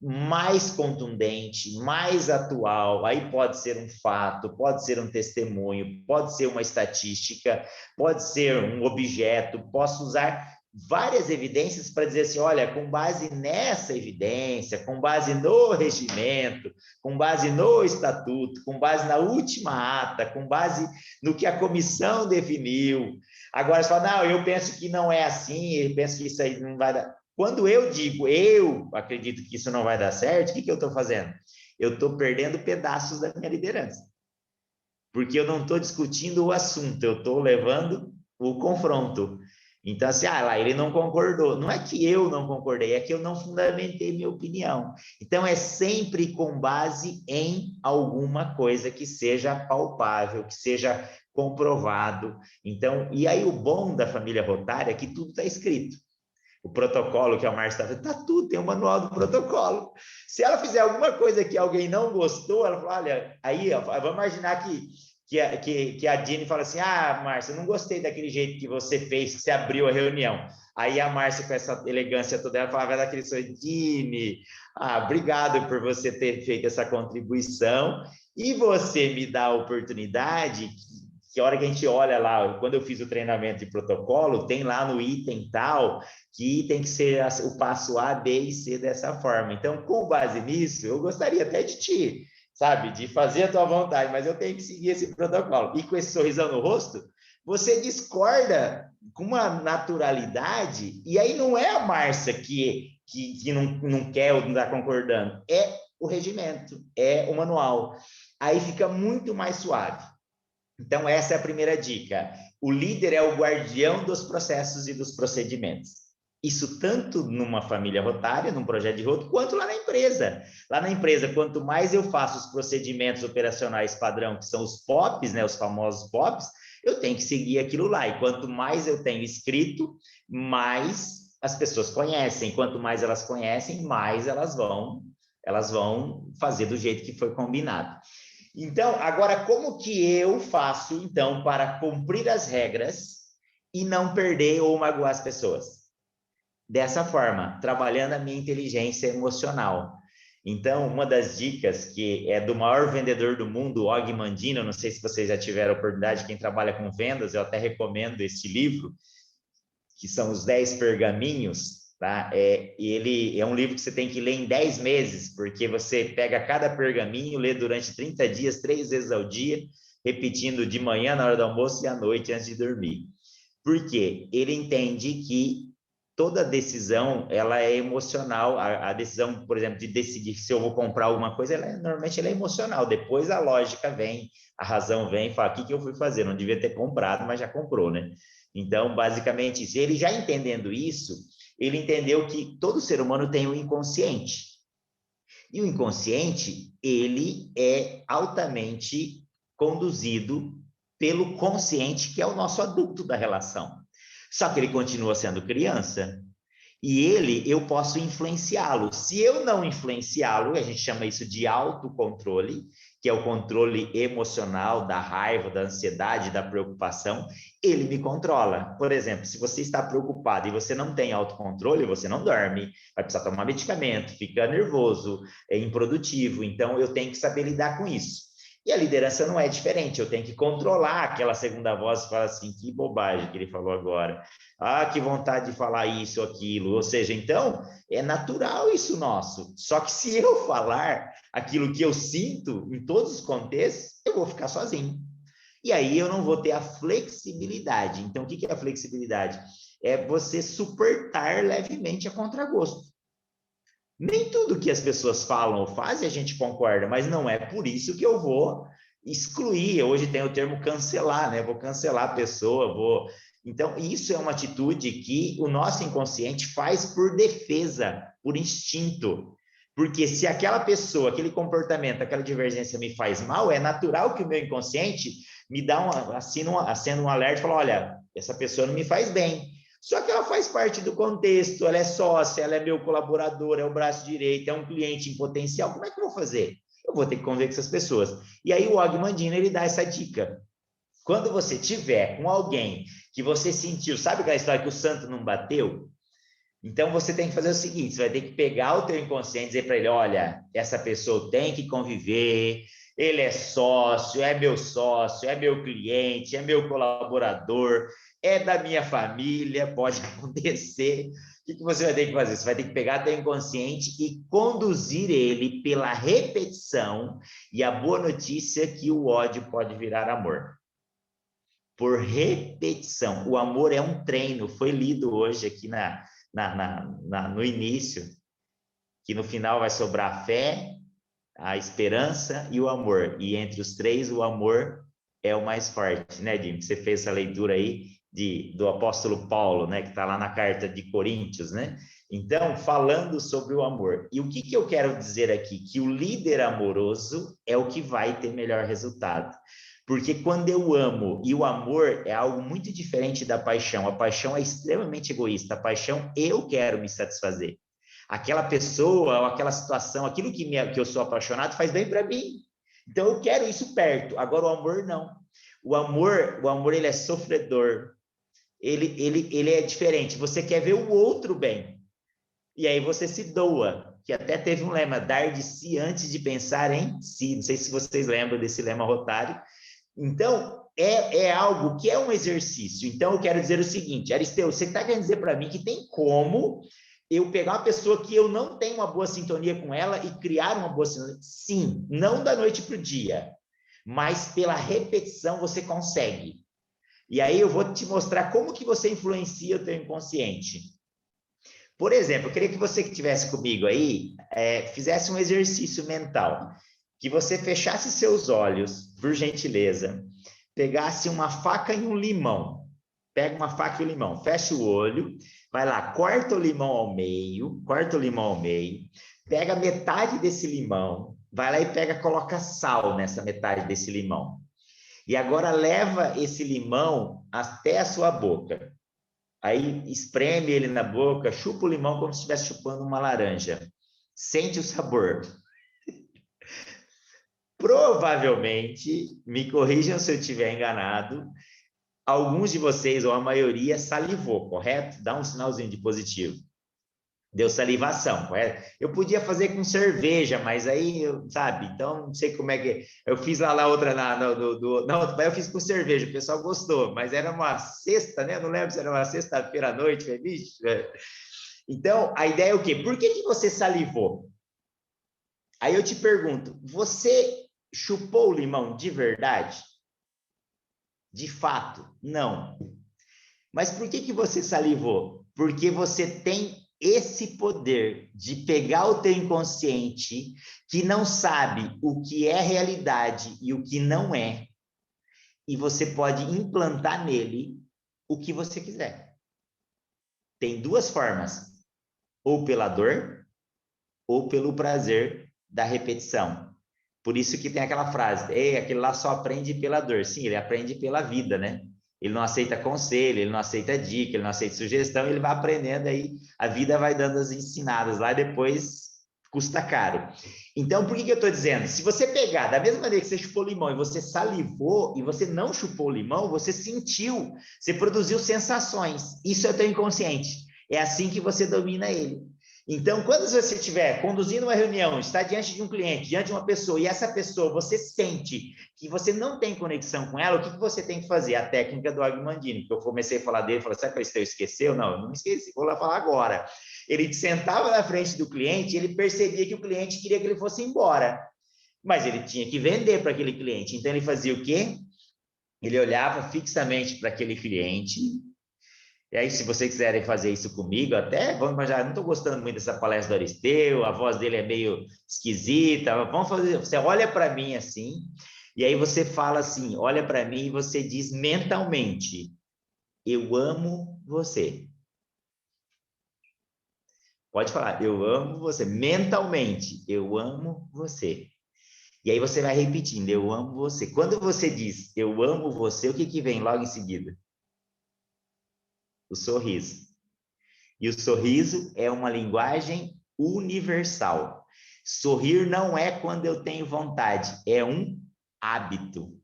mais contundente, mais atual, aí pode ser um fato, pode ser um testemunho, pode ser uma estatística, pode ser um objeto, posso usar várias evidências para dizer assim, olha, com base nessa evidência, com base no regimento, com base no estatuto, com base na última ata, com base no que a comissão definiu. Agora, você fala, não, eu penso que não é assim, eu penso que isso aí não vai dar... Quando eu digo, eu acredito que isso não vai dar certo, o que eu estou fazendo? Eu estou perdendo pedaços da minha liderança. Porque eu não estou discutindo o assunto, eu estou levando o confronto. Então, assim, lá, ele não concordou. Não é que eu não concordei, é que eu não fundamentei minha opinião. Então, é sempre com base em alguma coisa que seja palpável, que seja comprovado. Então, e aí o bom da família Rotária é que tudo está escrito. O protocolo que a Márcia está fazendo, está tudo, tem o manual do protocolo. Se ela fizer alguma coisa que alguém não gostou, ela fala, olha, aí, ó, vamos imaginar que a Dini fala assim, Márcia, não gostei daquele jeito que você fez, que você abriu a reunião. Aí a Márcia, com essa elegância toda, ela fala, vai daquele sonho, Dini, obrigado por você ter feito essa contribuição, e você me dá a oportunidade... que a hora que a gente olha lá, quando eu fiz o treinamento de protocolo, tem lá no item tal, que tem que ser o passo A, B e C dessa forma. Então, com base nisso, eu gostaria até de ti, sabe, de fazer a tua vontade, mas eu tenho que seguir esse protocolo. E com esse sorrisão no rosto, você discorda com uma naturalidade, e aí não é a Márcia que não quer ou não está concordando, é o regimento, é o manual. Aí fica muito mais suave. Então, essa é a primeira dica. O líder é o guardião dos processos e dos procedimentos. Isso tanto numa família rotária, num projeto de roto, quanto lá na empresa. Lá na empresa, quanto mais eu faço os procedimentos operacionais padrão, que são os POPs, né, os famosos POPs, eu tenho que seguir aquilo lá. E quanto mais eu tenho escrito, mais as pessoas conhecem. Quanto mais elas conhecem, mais elas vão fazer do jeito que foi combinado. Então, agora, como que eu faço, então, para cumprir as regras e não perder ou magoar as pessoas? Dessa forma, trabalhando a minha inteligência emocional. Então, uma das dicas que é do maior vendedor do mundo, Og Mandino, não sei se vocês já tiveram a oportunidade, quem trabalha com vendas, eu até recomendo este livro, que são os 10 pergaminhos, tá? Ele é um livro que você tem que ler em 10 meses, porque você pega cada pergaminho, lê durante 30 dias, 3 vezes ao dia, repetindo de manhã, na hora do almoço, e à noite, antes de dormir. Por quê? Ele entende que toda decisão, ela é emocional. A decisão, por exemplo, de decidir se eu vou comprar alguma coisa, normalmente ela é emocional. Depois a lógica vem, a razão vem e fala, o que eu fui fazer? Não devia ter comprado, mas já comprou, né? Então, basicamente, isso. Ele já entendendo isso, ele entendeu que todo ser humano tem um inconsciente. E o inconsciente, ele é altamente conduzido pelo consciente, que é o nosso adulto da relação. Só que ele continua sendo criança. E eu posso influenciá-lo. Se eu não influenciá-lo, a gente chama isso de autocontrole, que é o controle emocional da raiva, da ansiedade, da preocupação, ele me controla. Por exemplo, se você está preocupado e você não tem autocontrole, você não dorme, vai precisar tomar medicamento, fica nervoso, é improdutivo. Então, eu tenho que saber lidar com isso. E a liderança não é diferente, eu tenho que controlar aquela segunda voz que fala assim, que bobagem que ele falou agora. Que vontade de falar isso ou aquilo. Ou seja, então, é natural isso nosso. Só que se eu falar aquilo que eu sinto em todos os contextos, eu vou ficar sozinho. E aí eu não vou ter a flexibilidade. Então, o que é a flexibilidade? É você suportar levemente a contragosto. Nem tudo que as pessoas falam ou fazem a gente concorda, mas não é por isso que eu vou excluir. Hoje tem o termo cancelar, né? Vou cancelar a pessoa, Então, isso é uma atitude que o nosso inconsciente faz por defesa, por instinto. Porque se aquela pessoa, aquele comportamento, aquela divergência me faz mal, é natural que o meu inconsciente me dá acenda um alerta e fala, olha, essa pessoa não me faz bem. Só que ela faz parte do contexto, ela é sócia, ela é meu colaborador, é o braço direito, é um cliente em potencial. Como é que eu vou fazer? Eu vou ter que conviver com essas pessoas. E aí o Og Mandino, ele dá essa dica. Quando você tiver com alguém que você sentiu, sabe aquela história que o santo não bateu? Então, você tem que fazer o seguinte, você vai ter que pegar o teu inconsciente e dizer para ele, olha, essa pessoa tem que conviver, ele é sócio, é meu cliente, é meu colaborador, é da minha família, pode acontecer. O que você vai ter que fazer? Você vai ter que pegar teu inconsciente e conduzir ele pela repetição, e a boa notícia é que o ódio pode virar amor. Por repetição. O amor é um treino, foi lido hoje aqui no início, que no final vai sobrar a fé, a esperança e o amor. E entre os três, o amor é o mais forte, né, Jim? Você fez essa leitura aí do apóstolo Paulo, né, que está lá na carta de Coríntios, né? Então, falando sobre o amor. E o que eu quero dizer aqui? Que o líder amoroso é o que vai ter melhor resultado. Porque quando eu amo, e o amor é algo muito diferente da paixão, a paixão é extremamente egoísta, a paixão eu quero me satisfazer. Aquela pessoa ou aquela situação, aquilo que eu sou apaixonado faz bem para mim. Então eu quero isso perto. Agora o amor não. O amor ele é sofredor. Ele é diferente. Você quer ver o outro bem. E aí você se doa, que até teve um lema, dar de si antes de pensar em si. Não sei se vocês lembram desse lema Rotário. Então, é algo que é um exercício. Então, eu quero dizer o seguinte, Aristeu, você está querendo dizer para mim que tem como eu pegar uma pessoa que eu não tenho uma boa sintonia com ela e criar uma boa sintonia? Sim, não da noite para o dia, mas pela repetição você consegue. E aí eu vou te mostrar como que você influencia o teu inconsciente. Por exemplo, eu queria que você que estivesse comigo aí, fizesse um exercício mental. Que você fechasse seus olhos, por gentileza, pegasse uma faca e um limão. Pega uma faca e um limão, fecha o olho, vai lá, corta o limão ao meio, pega metade desse limão, vai lá e coloca sal nessa metade desse limão. E agora leva esse limão até a sua boca. Aí espreme ele na boca, chupa o limão como se estivesse chupando uma laranja. Sente o sabor. Provavelmente, me corrijam se eu estiver enganado, alguns de vocês, ou a maioria, salivou, correto? Dá um sinalzinho de positivo. Deu salivação, correto? Eu podia fazer com cerveja, mas aí, sabe? Então, não sei como é que... Eu fiz lá outra, não, mas eu fiz com cerveja, o pessoal gostou, mas era uma sexta, né? Eu não lembro se era uma sexta-feira à noite, Então, a ideia é o quê? Por que você salivou? Aí eu te pergunto, você chupou o limão de verdade? De fato, não. Mas por que você salivou? Porque você tem esse poder de pegar o teu inconsciente, que não sabe o que é realidade e o que não é, e você pode implantar nele o que você quiser. Tem duas formas, ou pela dor, ou pelo prazer da repetição. Por isso que tem aquela frase, aquele lá só aprende pela dor. Sim, ele aprende pela vida, né? Ele não aceita conselho, ele não aceita dica, ele não aceita sugestão, ele vai aprendendo aí, a vida vai dando as ensinadas lá, depois custa caro. Então, por que eu estou dizendo? Se você pegar, da mesma maneira que você chupou limão e você salivou, e você não chupou limão, você sentiu, você produziu sensações. Isso é o teu inconsciente. É assim que você domina ele. Então, quando você estiver conduzindo uma reunião, está diante de um cliente, diante de uma pessoa, e essa pessoa, você sente que você não tem conexão com ela, o que você tem que fazer? A técnica do Og Mandino, que eu comecei a falar dele, falei, será que o Esteu esqueceu? Não, eu não esqueci, vou lá falar agora. Ele sentava na frente do cliente e ele percebia que o cliente queria que ele fosse embora, mas ele tinha que vender para aquele cliente. Então, ele fazia o quê? Ele olhava fixamente para aquele cliente. E aí, se vocês quiserem fazer isso comigo, até, vamos imaginar, não estou gostando muito dessa palestra do Aristeu, a voz dele é meio esquisita, vamos fazer, você olha para mim assim, e aí você fala assim, olha para mim e você diz mentalmente, eu amo você. Pode falar, eu amo você, mentalmente, eu amo você. E aí você vai repetindo, eu amo você. Quando você diz, eu amo você, o que vem logo em seguida? O sorriso. E o sorriso é uma linguagem universal. Sorrir não é quando eu tenho vontade, é um hábito.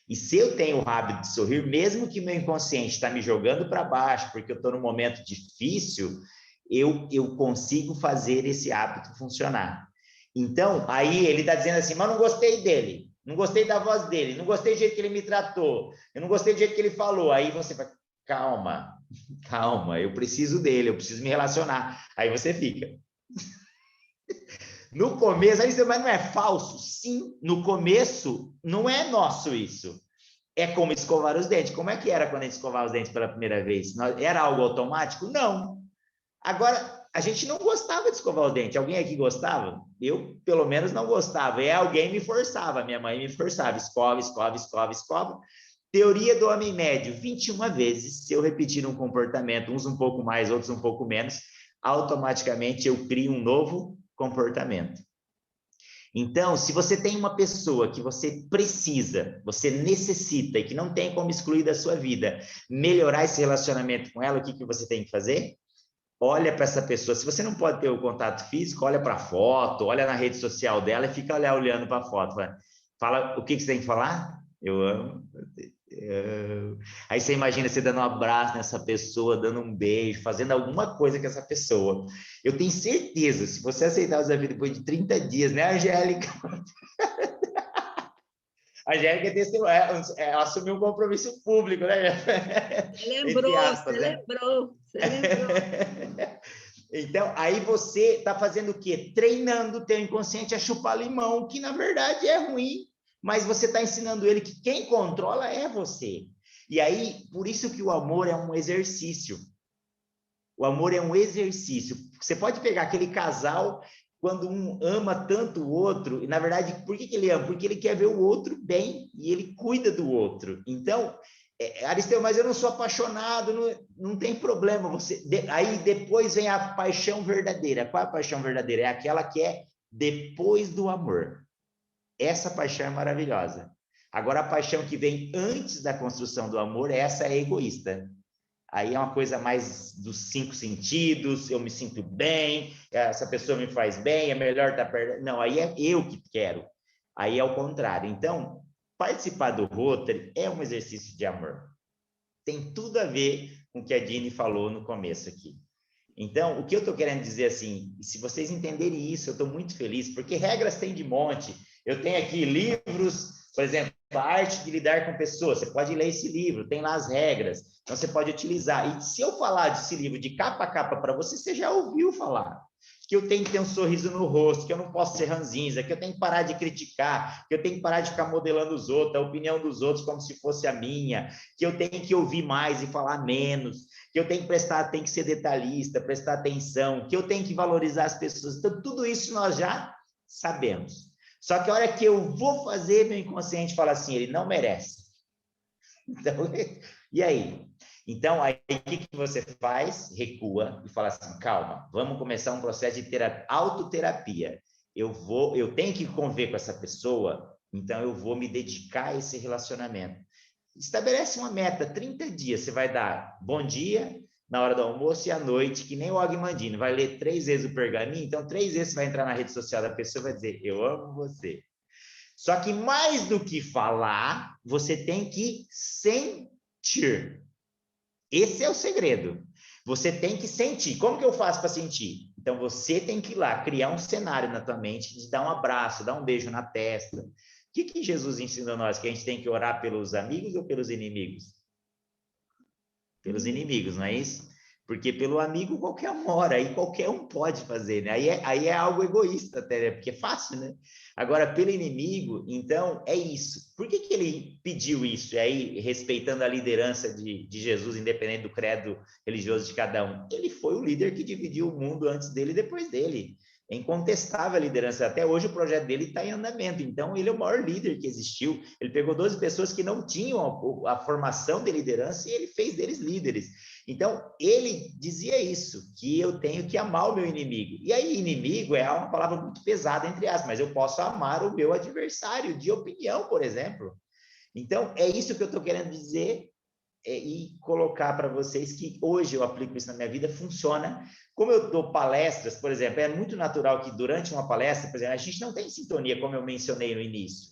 E se eu tenho o hábito de sorrir, mesmo que meu inconsciente está me jogando para baixo, porque eu estou num momento difícil, eu consigo fazer esse hábito funcionar. Então, aí ele está dizendo assim, mas não gostei dele, não gostei da voz dele, não gostei do jeito que ele me tratou, eu não gostei do jeito que ele falou. Aí você vai, calma, eu preciso dele, eu preciso me relacionar. Aí você fica. No começo, aí você, mas não é falso? Sim, no começo não é nosso isso. É como escovar os dentes. Como é que era quando a gente escovava os dentes pela primeira vez? Era algo automático? Não. Agora, a gente não gostava de escovar os dentes. Alguém aqui gostava? Eu, pelo menos, não gostava. Alguém me forçava. Minha mãe me forçava. Escova. Teoria do homem médio. 21 vezes, se eu repetir um comportamento, uns um pouco mais, outros um pouco menos, automaticamente eu crio um novo comportamento. Então, se você tem uma pessoa que você precisa, você necessita e que não tem como excluir da sua vida, melhorar esse relacionamento com ela, o que você tem que fazer? Olha para essa pessoa. Se você não pode ter o contato físico, olha para a foto, olha na rede social dela e fica olhando para a foto. Fala o que você tem que falar? Eu amo. Aí você imagina você dando um abraço nessa pessoa, dando um beijo, fazendo alguma coisa com essa pessoa. Eu tenho certeza, se você aceitar o desafio depois de 30 dias, né, Angélica? A Angélica assumiu um compromisso público, né? Você lembrou. Então, aí você está fazendo o quê? Treinando o teu inconsciente a chupar limão, que na verdade é ruim, mas você está ensinando ele que quem controla é você. E aí, por isso que o amor é um exercício. O amor é um exercício. Você pode pegar aquele casal, quando um ama tanto o outro, e na verdade, por que ele ama? Porque ele quer ver o outro bem, e ele cuida do outro. Então, Aristeu, mas eu não sou apaixonado, não tem problema. Aí depois vem a paixão verdadeira. Qual é a paixão verdadeira? É aquela que é depois do amor. Essa paixão é maravilhosa. Agora, a paixão que vem antes da construção do amor, essa é egoísta. Aí é uma coisa mais dos 5 sentidos, eu me sinto bem, essa pessoa me faz bem, é melhor estar perto. Não, aí é eu que quero. Aí é o contrário. Então, participar do Rotary é um exercício de amor. Tem tudo a ver com o que a Dini falou no começo aqui. Então, o que eu estou querendo dizer assim, se vocês entenderem isso, eu estou muito feliz, porque regras tem de monte. Eu tenho aqui livros, por exemplo, a arte de lidar com pessoas. Você pode ler esse livro, tem lá as regras. Então, você pode utilizar. E se eu falar desse livro de capa a capa para você, você já ouviu falar. Que eu tenho que ter um sorriso no rosto, que eu não posso ser ranzinza, que eu tenho que parar de criticar, que eu tenho que parar de ficar modelando os outros, a opinião dos outros como se fosse a minha, que eu tenho que ouvir mais e falar menos, que eu tenho que ser detalhista, prestar atenção, que eu tenho que valorizar as pessoas. Então, tudo isso nós já sabemos. Só que a hora que eu vou fazer, meu inconsciente fala assim, ele não merece. Então, e aí? Então, aí o que você faz? Recua e fala assim, calma, vamos começar um processo de autoterapia. Eu tenho que conviver com essa pessoa, então eu vou me dedicar a esse relacionamento. Estabelece uma meta, 30 dias, você vai dar bom dia, na hora do almoço e à noite, que nem o Og Mandino, vai ler 3 vezes o pergaminho, então 3 vezes você vai entrar na rede social da pessoa e vai dizer, eu amo você. Só que mais do que falar, você tem que sentir. Esse é o segredo. Você tem que sentir. Como que eu faço para sentir? Então, você tem que ir lá, criar um cenário na tua mente, de dar um abraço, dar um beijo na testa. O que Jesus ensinou a nós? Que a gente tem que orar pelos amigos ou pelos inimigos? Pelos inimigos, não é isso? Porque pelo amigo qualquer um ora, aí qualquer um pode fazer, né? Aí é algo egoísta até, né? Porque é fácil, né? Agora, pelo inimigo, então, é isso. Por que ele pediu isso? E aí, respeitando a liderança de Jesus, independente do credo religioso de cada um, ele foi o líder que dividiu o mundo antes dele e depois dele. É incontestável a liderança. Até hoje o projeto dele está em andamento. Então, ele é o maior líder que existiu. Ele pegou 12 pessoas que não tinham a formação de liderança e ele fez deles líderes. Então, ele dizia isso, que eu tenho que amar o meu inimigo. E aí, inimigo é uma palavra muito pesada, entre aspas, mas eu posso amar o meu adversário de opinião, por exemplo. Então, é isso que eu estou querendo dizer e colocar para vocês que hoje eu aplico isso na minha vida, funciona. Como eu dou palestras, por exemplo, é muito natural que durante uma palestra, por exemplo, a gente não tem sintonia, como eu mencionei no início.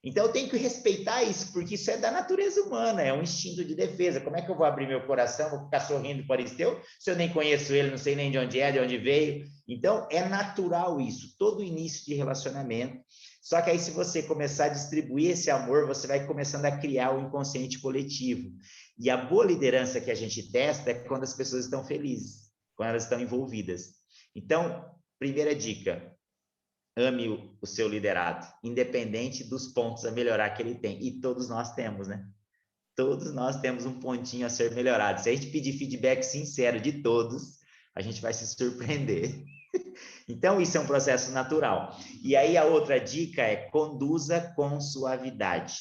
Então, eu tenho que respeitar isso, porque isso é da natureza humana, é um instinto de defesa. Como é que eu vou abrir meu coração, vou ficar sorrindo para o Aristeu, se eu nem conheço ele, não sei nem de onde é, de onde veio? Então, é natural isso, todo início de relacionamento. Só que aí, se você começar a distribuir esse amor, você vai começando a criar o inconsciente coletivo. E a boa liderança que a gente testa é quando as pessoas estão felizes, quando elas estão envolvidas. Então, primeira dica, ame o seu liderado, independente dos pontos a melhorar que ele tem. E todos nós temos, né? Todos nós temos um pontinho a ser melhorado. Se a gente pedir feedback sincero de todos, a gente vai se surpreender. Então, isso é um processo natural. E aí, a outra dica é conduza com suavidade.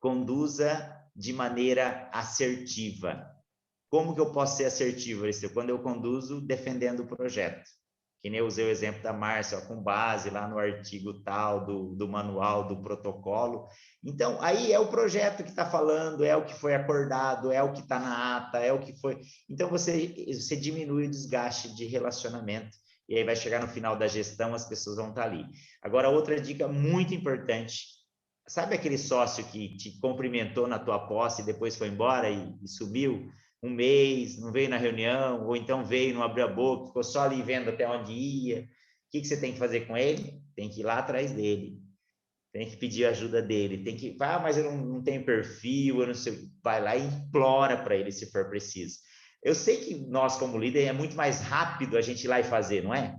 Conduza de maneira assertiva. Como que eu posso ser assertivo, Aristeu? Quando eu conduzo defendendo o projeto. Que nem eu usei o exemplo da Márcia, com base lá no artigo tal, do manual, do protocolo. Então, aí é o projeto que está falando, é o que foi acordado, é o que está na ata, é o que foi... Então, você diminui o desgaste de relacionamento, e aí vai chegar no final da gestão, as pessoas vão estar ali. Agora, outra dica muito importante, sabe aquele sócio que te cumprimentou na tua posse e depois foi embora e sumiu? Um mês, não veio na reunião, ou então veio, não abriu a boca, ficou só ali vendo até onde ia. O que você tem que fazer com ele? Tem que ir lá atrás dele. Tem que pedir ajuda dele. Tem que, mas eu não tenho perfil, eu não sei. Vai lá e implora para ele se for preciso. Eu sei que nós, como líder, é muito mais rápido a gente ir lá e fazer, não é?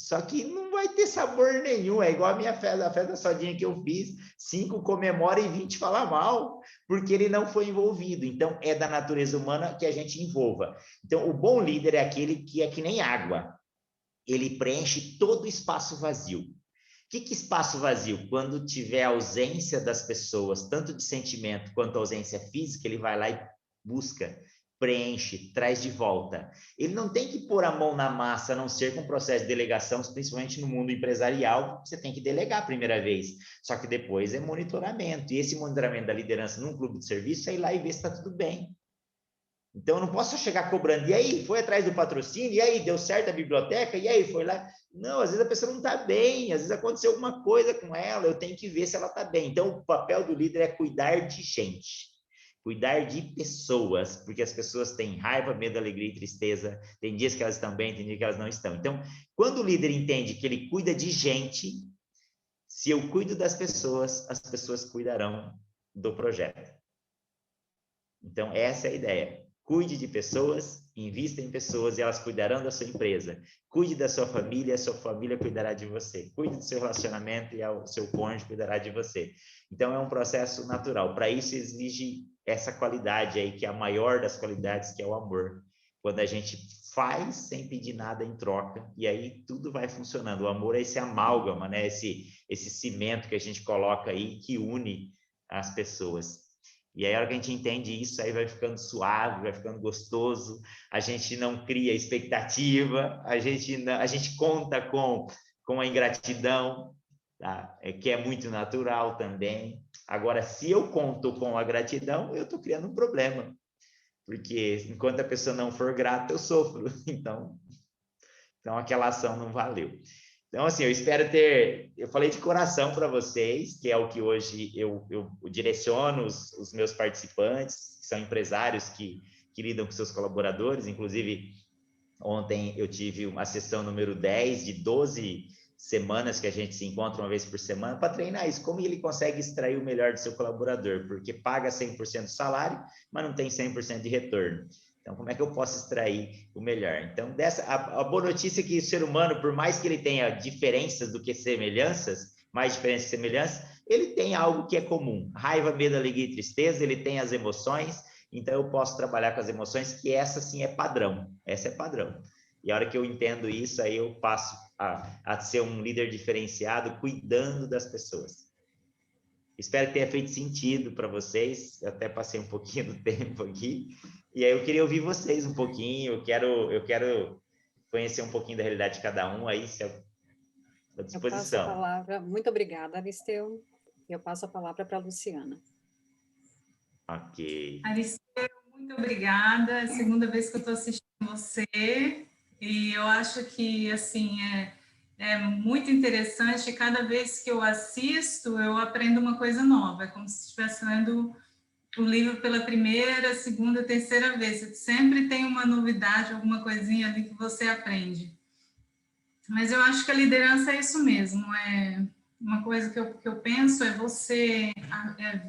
Só que não vai ter sabor nenhum, é igual a minha festa, a festa sodinha que eu fiz, 5 comemora e 20 fala mal, porque ele não foi envolvido. Então, é da natureza humana que a gente envolva. Então, o bom líder é aquele que é que nem água, ele preenche todo o espaço vazio. O que é espaço vazio? Quando tiver ausência das pessoas, tanto de sentimento quanto ausência física, ele vai lá e busca, preenche, traz de volta. Ele não tem que pôr a mão na massa, a não ser com o processo de delegação, principalmente no mundo empresarial, você tem que delegar a primeira vez. Só que depois é monitoramento. E esse monitoramento da liderança num clube de serviço é ir lá e ver se está tudo bem. Então, eu não posso chegar cobrando. E aí, foi atrás do patrocínio? E aí, deu certo a biblioteca? E aí, foi lá? Não, às vezes a pessoa não está bem, às vezes aconteceu alguma coisa com ela, eu tenho que ver se ela está bem. Então, o papel do líder é cuidar de gente. Cuidar de pessoas, porque as pessoas têm raiva, medo, alegria e tristeza. Tem dias que elas estão bem, tem dias que elas não estão. Então, quando o líder entende que ele cuida de gente, se eu cuido das pessoas, as pessoas cuidarão do projeto. Então, essa é a ideia. Cuide de pessoas, invista em pessoas e elas cuidarão da sua empresa. Cuide da sua família, a sua família cuidará de você. Cuide do seu relacionamento e o seu cônjuge cuidará de você. Então, é um processo natural. Para isso, exige essa qualidade aí, que é a maior das qualidades, que é o amor. Quando a gente faz sem pedir nada em troca, e aí tudo vai funcionando. O amor é esse amálgama, né? Esse cimento que a gente coloca aí, que une as pessoas. E aí, a hora que a gente entende isso, aí vai ficando suave, vai ficando gostoso, a gente não cria expectativa, a gente conta com a ingratidão, tá? Que é muito natural também. Agora, se eu conto com a gratidão, eu estou criando um problema, porque enquanto a pessoa não for grata, eu sofro. Então aquela ação não valeu. Então, assim, eu espero ter... Eu falei de coração para vocês, que é o que hoje eu direciono os meus participantes, que são empresários que lidam com seus colaboradores. Inclusive, ontem eu tive uma sessão número 10 de 12 semanas que a gente se encontra uma vez por semana para treinar isso, como ele consegue extrair o melhor do seu colaborador, porque paga 100% do salário, mas não tem 100% de retorno. Então, como é que eu posso extrair o melhor? Então, a boa notícia é que o ser humano, por mais que ele tenha diferenças do que semelhanças, mais diferenças que semelhanças, ele tem algo que é comum. Raiva, medo, alegria e tristeza, ele tem as emoções, então eu posso trabalhar com as emoções, que essa sim é padrão. Essa é padrão. E a hora que eu entendo isso, aí eu passo a ser um líder diferenciado, cuidando das pessoas. Espero que tenha feito sentido para vocês. Eu até passei um pouquinho do tempo aqui. E aí eu queria ouvir vocês um pouquinho. Eu quero conhecer um pouquinho da realidade de cada um aí, se à disposição. Eu passo a palavra. Muito obrigada, Aristeu. Eu passo a palavra para a Luciana. Ok. Aristeu, muito obrigada. É a segunda vez que eu estou assistindo você. E eu acho que, assim, é muito interessante. Cada vez que eu assisto, eu aprendo uma coisa nova. É como se estivesse lendo o livro pela primeira, segunda, terceira vez. Sempre tem uma novidade, alguma coisinha ali que você aprende. Mas eu acho que a liderança é isso mesmo. É uma coisa que eu penso é você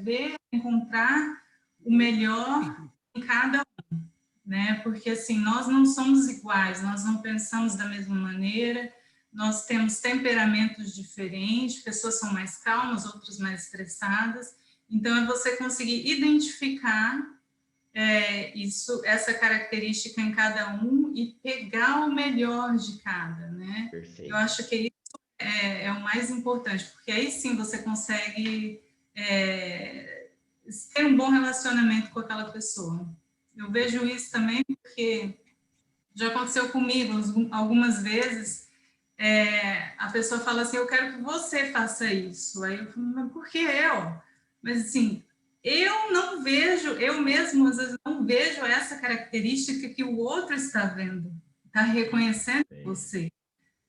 ver, encontrar o melhor em cada um, né? Porque assim, nós não somos iguais, nós não pensamos da mesma maneira, nós temos temperamentos diferentes, pessoas são mais calmas, outras mais estressadas. Então, é você conseguir identificar essa característica em cada um e pegar o melhor de cada, né? Perfeito. Eu acho que isso é o mais importante, porque aí sim você consegue ter um bom relacionamento com aquela pessoa. Eu vejo isso também porque já aconteceu comigo algumas vezes. A pessoa fala assim, eu quero que você faça isso. Aí eu falo, mas por que eu? Mas assim, eu não vejo, eu mesmo às vezes não vejo essa característica que o outro está vendo, está reconhecendo você,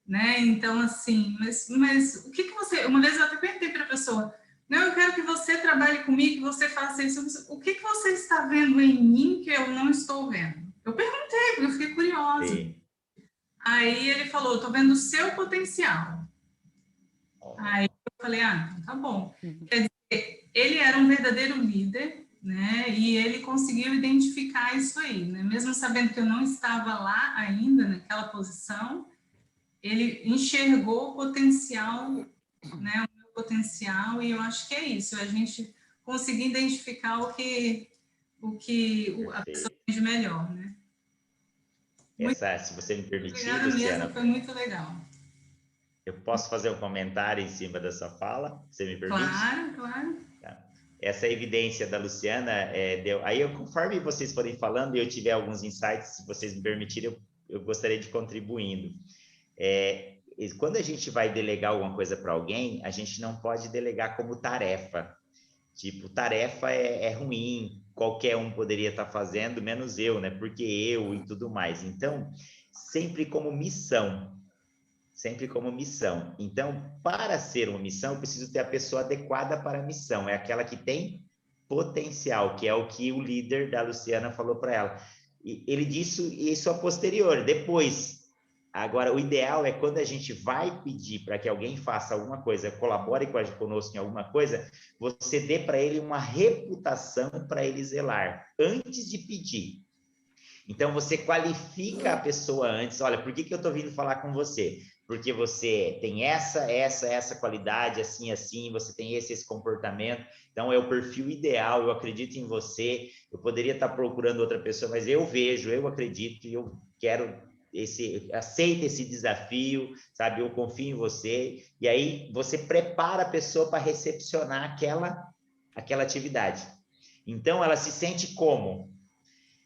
né? Então, assim, mas o que você... Uma vez eu até perguntei para a pessoa, não, eu quero que você trabalhe comigo, que você faça isso. O que você está vendo em mim que eu não estou vendo? Eu perguntei, porque eu fiquei curiosa. Sim. Aí ele falou, estou vendo o seu potencial. Aí eu falei, então tá bom. Quer dizer, ele era um verdadeiro líder, né? E ele conseguiu identificar isso aí, né? Mesmo sabendo que eu não estava lá ainda, naquela posição, ele enxergou o potencial, né? O meu potencial, e eu acho que é isso, a gente conseguir identificar o que a pessoa tem de melhor, né? Se você me permitir, Obrigada Luciana, mesmo, foi muito legal. eu posso fazer um comentário em cima da sua fala? Você me permite? Claro, claro. Essa evidência da Luciana, aí conforme vocês forem falando e eu tiver alguns insights, se vocês me permitirem, eu gostaria de ir contribuindo. Quando a gente vai delegar alguma coisa para alguém, a gente não pode delegar como tarefa. Tipo, tarefa é ruim, qualquer um poderia estar fazendo, menos eu, né? Porque eu e tudo mais. Então, sempre como missão. Sempre como missão. Então, para ser uma missão, eu preciso ter a pessoa adequada para a missão. É aquela que tem potencial, que é o que o líder da Luciana falou para ela. E ele disse isso a posterior, depois. Agora, o ideal é quando a gente vai pedir para que alguém faça alguma coisa, colabore conosco em alguma coisa, você dê para ele uma reputação para ele zelar, antes de pedir. Então, você qualifica a pessoa antes. Olha, por que eu estou vindo falar com você? Porque você tem essa qualidade, assim, você tem esse comportamento. Então, é o perfil ideal, eu acredito em você. Eu poderia estar procurando outra pessoa, mas eu vejo, eu acredito e eu quero... aceita esse desafio, sabe? Eu confio em você. E aí você prepara a pessoa para recepcionar aquela atividade. Então ela se sente como?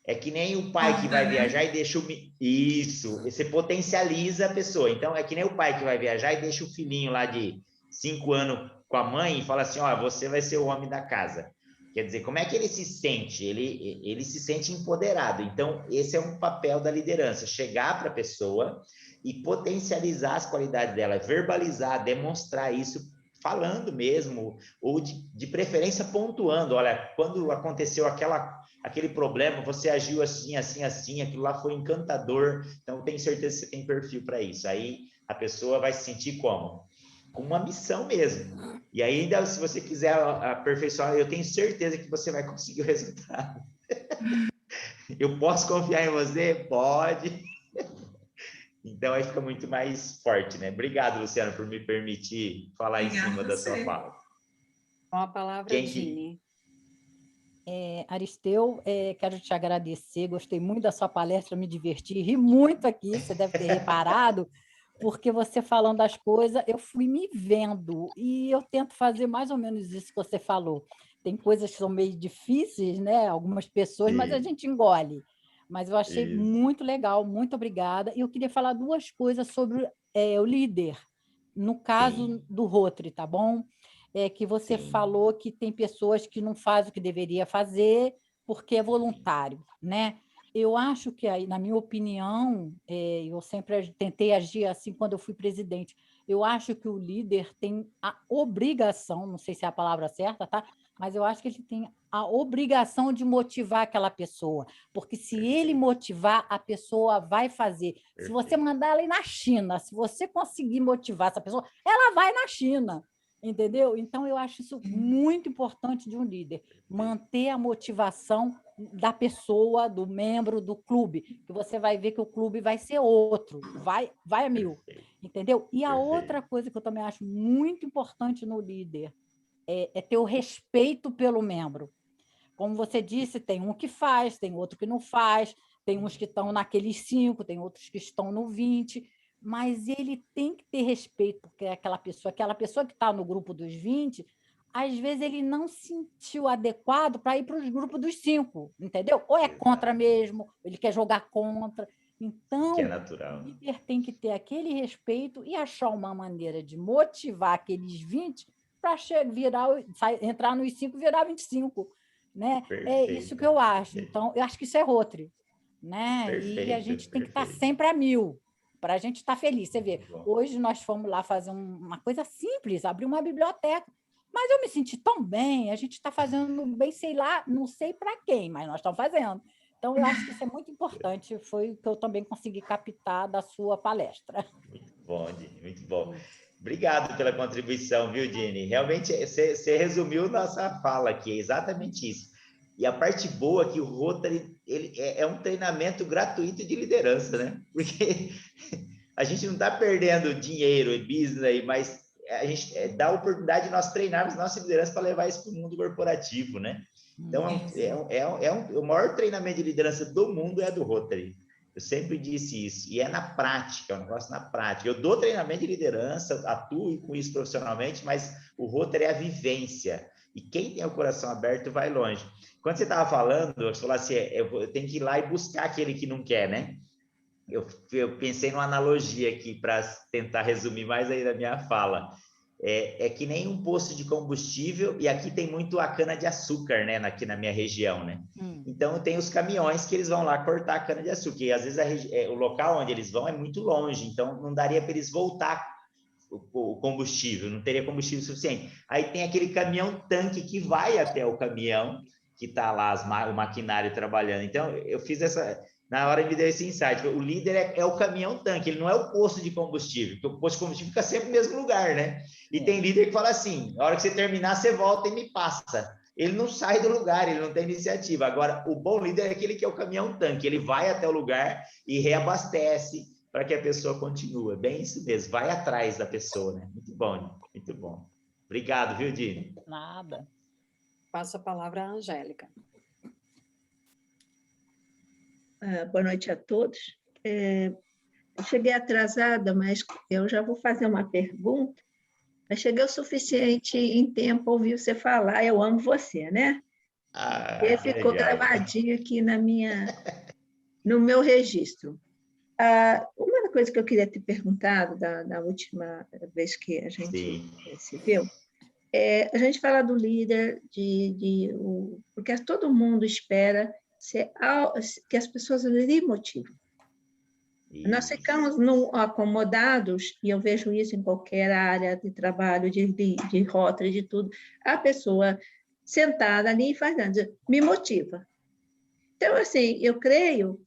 É que nem o pai que vai viajar e deixa isso, você potencializa a pessoa. Então é que nem o pai que vai viajar e deixa o filhinho lá de 5 anos com a mãe e fala assim, você vai ser o homem da casa. Quer dizer, como é que ele se sente? Ele se sente empoderado. Então, esse é um papel da liderança, chegar para a pessoa e potencializar as qualidades dela, verbalizar, demonstrar isso, falando mesmo, ou de preferência pontuando. Olha, quando aconteceu aquele problema, você agiu assim, assim, assim, aquilo lá foi encantador, então tenho certeza que você tem perfil para isso. Aí a pessoa vai se sentir como? Com uma missão mesmo. E aí, ainda, se você quiser aperfeiçoar, eu tenho certeza que você vai conseguir o resultado. Eu posso confiar em você? Pode. Então, aí fica muito mais forte, né? Obrigado, Luciana, por me permitir falar em cima da sua fala. Com a palavra, Dini. Aristeu, quero te agradecer, gostei muito da sua palestra, me diverti, ri muito aqui, você deve ter reparado, porque você falando as coisas, eu fui me vendo, e eu tento fazer mais ou menos isso que você falou. Tem coisas que são meio difíceis, né? Algumas pessoas, mas a gente engole. Mas eu achei muito legal, muito obrigada. E eu queria falar 2 coisas sobre o líder, no caso do Rotary, tá bom? Que você falou que tem pessoas que não fazem o que deveria fazer porque é voluntário, né? Eu acho que, aí, na minha opinião, eu sempre tentei agir assim quando eu fui presidente. Eu acho que o líder tem a obrigação, não sei se é a palavra certa, tá? Mas eu acho que ele tem a obrigação de motivar aquela pessoa, porque se ele motivar, a pessoa vai fazer. Se você mandar ela ir na China, se você conseguir motivar essa pessoa, ela vai na China, entendeu? Então, eu acho isso muito importante de um líder, manter a motivação da pessoa, do membro, do clube, que você vai ver que o clube vai ser outro, vai a mil, entendeu? E a outra coisa que eu também acho muito importante no líder é ter o respeito pelo membro. Como você disse, tem um que faz, tem outro que não faz, tem uns que estão naqueles 5, tem outros que estão no 20, mas ele tem que ter respeito, porque aquela pessoa que está no grupo dos 20, às vezes ele não se sentiu adequado para ir para os grupos dos 5, entendeu? Ou é contra mesmo, ele quer jogar contra. Então, que é natural. O líder tem que ter aquele respeito e achar uma maneira de motivar aqueles 20 para entrar nos 5 e virar 25. Né? É isso que eu acho. Então, eu acho que isso é Rotary. Né? E a gente tem que estar sempre a 1000 para a gente estar feliz. Você vê, hoje nós fomos lá fazer uma coisa simples, abrir uma biblioteca. Mas eu me senti tão bem, a gente está fazendo bem, sei lá, não sei para quem, mas nós estamos fazendo. Então, eu acho que isso é muito importante, foi o que eu também consegui captar da sua palestra. Muito bom, Dini, muito bom. Obrigado pela contribuição, viu, Dini? Realmente, você resumiu nossa fala aqui, é exatamente isso. E a parte boa é que o Rotary ele é um treinamento gratuito de liderança, né? Porque a gente não está perdendo dinheiro e business aí, mas a gente dá a oportunidade de nós treinarmos nossa liderança para levar isso para o mundo corporativo, né? Então, o maior treinamento de liderança do mundo é do Rotary. Eu sempre disse isso. E é na prática, é um negócio na prática. Eu dou treinamento de liderança, atuo com isso profissionalmente, mas o Rotary é a vivência. E quem tem o coração aberto vai longe. Quando você estava falando, você falou assim, eu tenho que ir lá e buscar aquele que não quer, né? Eu pensei numa analogia aqui para tentar resumir mais aí da minha fala. É que nem um posto de combustível, e aqui tem muito a cana-de-açúcar, né? Aqui na minha região, né? Então, tem os caminhões que eles vão lá cortar a cana-de-açúcar, e às vezes o local onde eles vão é muito longe, então não daria para eles voltar o combustível, não teria combustível suficiente. Aí tem aquele caminhão-tanque que vai até o caminhão, que está lá o maquinário trabalhando. Então, eu fiz na hora me deu esse insight. O líder é o caminhão-tanque, ele não é o posto de combustível, porque o posto de combustível fica sempre no mesmo lugar, né? E tem líder que fala assim, na hora que você terminar, você volta e me passa. Ele não sai do lugar, ele não tem iniciativa. Agora, o bom líder é aquele que é o caminhão-tanque, ele vai até o lugar e reabastece para que a pessoa continue. Bem isso mesmo, vai atrás da pessoa, né? Muito bom, muito bom. Obrigado, viu, Dini? Nada. Passo a palavra à Angélica. Boa noite a todos. Eu cheguei atrasada, mas eu já vou fazer uma pergunta. Mas cheguei o suficiente em tempo para ouvir você falar. Eu amo você, né? E ficou gravadinho aqui no meu registro. Uma coisa que eu queria ter perguntado da última vez que a gente se viu, a gente fala do líder, porque todo mundo espera que as pessoas lhe motivam. Nós ficamos acomodados, e eu vejo isso em qualquer área de trabalho, de Rotary, de tudo, a pessoa sentada ali e faz nada, me motiva. Então, assim, eu creio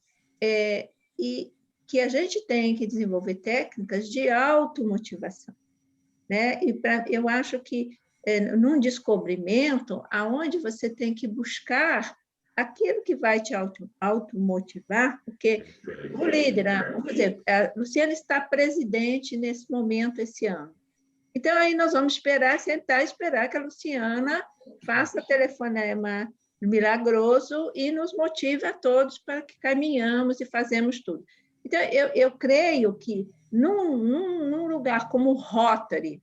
que a gente tem que desenvolver técnicas de automotivação, né? E eu acho que, num descobrimento, aonde você tem que buscar aquilo que vai te automotivar, porque o líder, vamos dizer, a Luciana está presidente nesse momento, esse ano. Então, aí nós vamos sentar e esperar que a Luciana faça telefonema milagroso e nos motive a todos para que caminhamos e fazemos tudo. Então, eu creio que num lugar como o Rotary,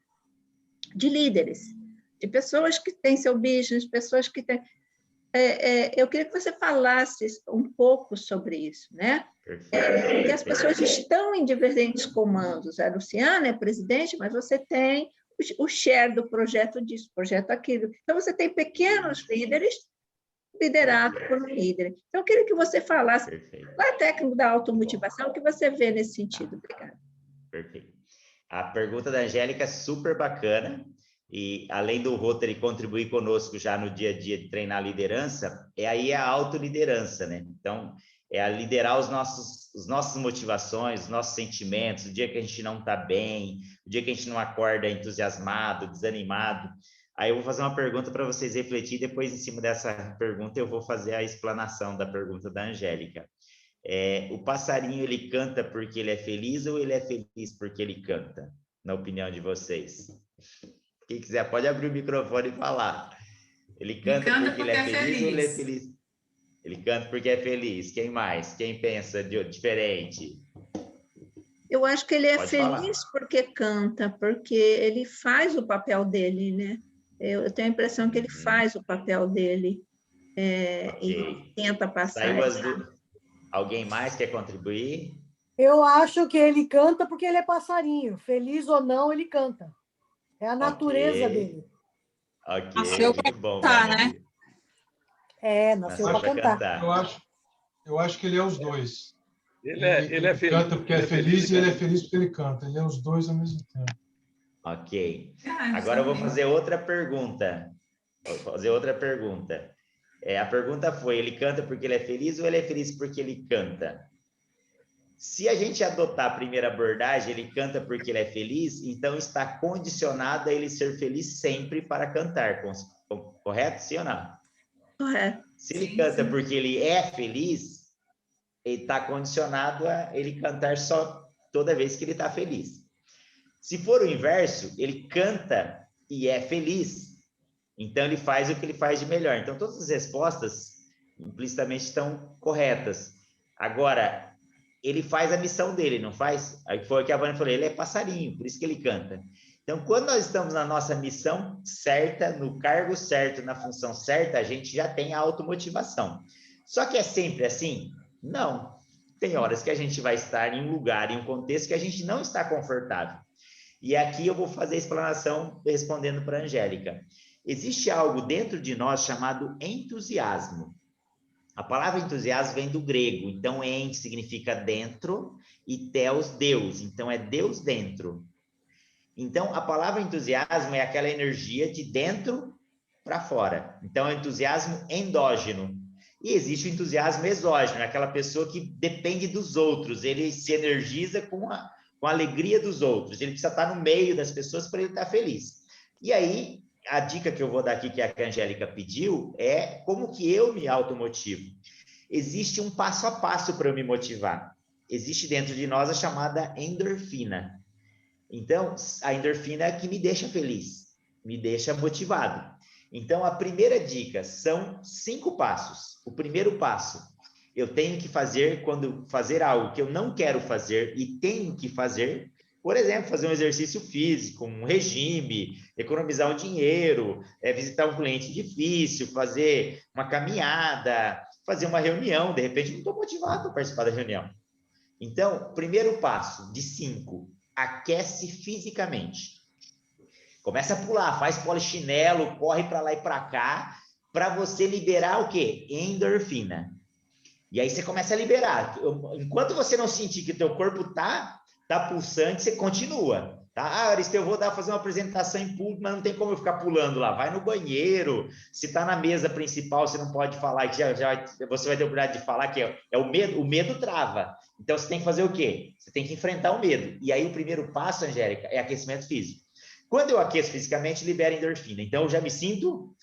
de líderes, de pessoas que têm seu business, pessoas que têm... eu queria que você falasse um pouco sobre isso, né? Porque as pessoas estão em diferentes comandos. A Luciana é presidente, mas você tem o share do projeto disso, projeto aquilo. Então, você tem pequenos líderes liderado por um líder. Então, eu queria que você falasse Perfeito. qual é a técnica da automotivação que você vê nesse sentido. Obrigada. Perfeito. A pergunta da Angélica é super bacana, e além do Rotary contribuir conosco já no dia a dia de treinar liderança, aí a autoliderança, né? Então, é a liderar as nossas motivações, os nossos sentimentos, o dia que a gente não está bem, o dia que a gente não acorda entusiasmado, desanimado. Aí eu vou fazer uma pergunta para vocês refletirem, depois em cima dessa pergunta eu vou fazer a explanação da pergunta da Angélica. O passarinho, ele canta porque ele é feliz ou ele é feliz porque ele canta? Na opinião de vocês. Quem quiser pode abrir o microfone e falar. Ele canta porque ele é feliz ou ele é feliz? Ele canta porque é feliz. Quem mais? Quem pensa diferente? Eu acho que ele é Pode feliz falar. porque canta, porque ele faz o papel dele, né? Eu tenho a impressão que ele faz o papel dele e tenta passar. Alguém mais quer contribuir? Eu acho que ele canta porque ele é passarinho. Feliz ou não, ele canta. É a natureza dele. Ok, Nasceu muito bom. Cantar, né? Nasceu para cantar. Eu acho que ele é os dois. Ele é feliz. Canta porque é feliz e ele é feliz porque ele canta. Ele é os dois ao mesmo tempo. Ok. Agora eu vou fazer outra pergunta. A pergunta foi, ele canta porque ele é feliz ou ele é feliz porque ele canta? Se a gente adotar a primeira abordagem, ele canta porque ele é feliz, então está condicionado a ele ser feliz sempre para cantar. Correto? Sim ou não? Correto. Se ele canta porque ele é feliz, ele está condicionado a ele cantar só toda vez que ele está feliz. Se for o inverso, ele canta e é feliz, então ele faz o que ele faz de melhor. Então, todas as respostas implicitamente estão corretas. Agora, ele faz a missão dele, não faz? Aí foi o que a Vânia falou, ele é passarinho, por isso que ele canta. Então, quando nós estamos na nossa missão certa, no cargo certo, na função certa, a gente já tem a automotivação. Só que é sempre assim? Não. Tem horas que a gente vai estar em um lugar, em um contexto que a gente não está confortável. E aqui eu vou fazer a explanação respondendo para a Angélica. Existe algo dentro de nós chamado entusiasmo. A palavra entusiasmo vem do grego, então ente significa dentro e theos, Deus, então é Deus dentro. Então a palavra entusiasmo é aquela energia de dentro para fora, então é entusiasmo endógeno. E existe o entusiasmo exógeno, aquela pessoa que depende dos outros, ele se energiza com a alegria dos outros, ele precisa estar no meio das pessoas para ele estar feliz. E aí, a dica que eu vou dar aqui, que a Angélica pediu, é como que eu me automotivo. Existe um passo a passo para eu me motivar. Existe dentro de nós a chamada endorfina. Então, a endorfina é a que me deixa feliz, me deixa motivado. Então, a primeira dica são 5 passos. O primeiro passo, eu tenho que fazer quando fazer algo que eu não quero fazer e tenho que fazer. Por exemplo, fazer um exercício físico, um regime, economizar um dinheiro, visitar um cliente difícil, fazer uma caminhada, fazer uma reunião. De repente, não estou motivado para participar da reunião. Então, primeiro passo de 5, aquece fisicamente. Começa a pular, faz polichinelo, corre para lá e para cá, para você liberar o quê? Endorfina. E aí você começa a liberar. Enquanto você não sentir que o teu corpo tá pulsante, você continua, tá? Aristeu, eu vou fazer uma apresentação em público, mas não tem como eu ficar pulando lá. Vai no banheiro, se tá na mesa principal, você não pode falar, que já você vai ter a oportunidade de falar que é o medo trava. Então, você tem que fazer o quê? Você tem que enfrentar o medo. E aí, o primeiro passo, Angélica, é aquecimento físico. Quando eu aqueço fisicamente, libera endorfina. Então, eu já me sinto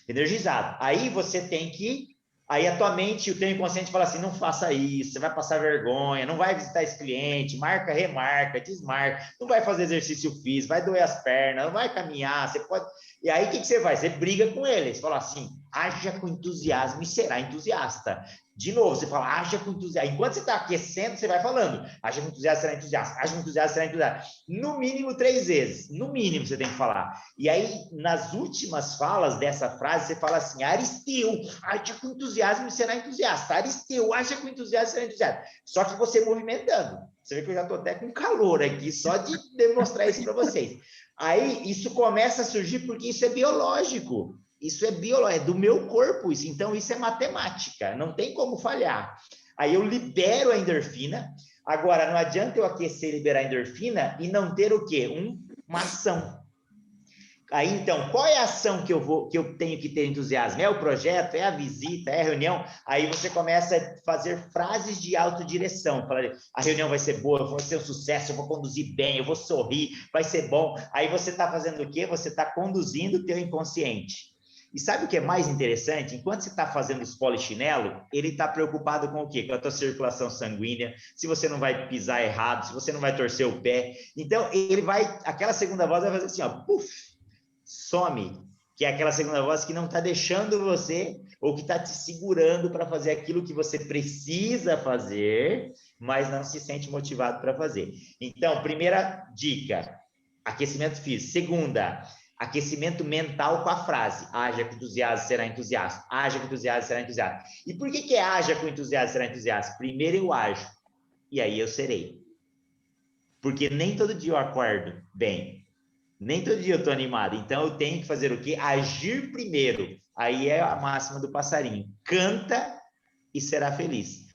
energizado. Aí, você tem que... Aí a tua mente, o teu inconsciente fala assim, não faça isso, você vai passar vergonha, não vai visitar esse cliente, marca, remarca, desmarca, não vai fazer exercício físico, vai doer as pernas, não vai caminhar, você pode... E aí o que você faz? Você briga com ele, você fala assim, haja com entusiasmo e será entusiasta. De novo, você fala, haja com entusiasmo. Enquanto você está aquecendo, você vai falando, haja com entusiasmo, será entusiasta, haja com entusiasmo, será entusiasta. No mínimo 3 vezes, no mínimo você tem que falar. E aí, nas últimas falas dessa frase, você fala assim, Aristeu, haja com entusiasmo e será entusiasta. Aristeu, haja com entusiasmo e será entusiasta. Só que você movimentando. Você vê que eu já estou até com calor aqui, só de demonstrar isso para vocês. Aí, isso começa a surgir porque isso é biológico. Isso é biológico, é do meu corpo isso. Então, isso é matemática, não tem como falhar. Aí eu libero a endorfina. Agora, não adianta eu aquecer e liberar a endorfina e não ter o quê? Uma ação. Aí, então, qual é a ação que eu tenho que ter entusiasmo? É o projeto? É a visita? É a reunião? Aí você começa a fazer frases de autodireção. A reunião vai ser boa, vai ser um sucesso, eu vou conduzir bem, eu vou sorrir, vai ser bom. Aí você está fazendo o quê? Você está conduzindo o teu inconsciente. E sabe o que é mais interessante? Enquanto você está fazendo os polichinelo, ele está preocupado com o quê? Com a tua circulação sanguínea, se você não vai pisar errado, se você não vai torcer o pé. Então, ele vai, aquela segunda voz vai fazer assim, ó, puf, some, que é aquela segunda voz que não está deixando você, ou que está te segurando para fazer aquilo que você precisa fazer, mas não se sente motivado para fazer. Então, primeira dica, aquecimento físico. Segunda, aquecimento mental com a frase, haja com entusiasmo, será entusiasta. Haja com entusiasmo, será entusiasta. E por que é haja com entusiasmo, será entusiasta? Primeiro eu ajo, e aí eu serei. Porque nem todo dia eu acordo bem. Nem todo dia eu estou animado, então eu tenho que fazer o quê? Agir primeiro. Aí é a máxima do passarinho. Canta e será feliz.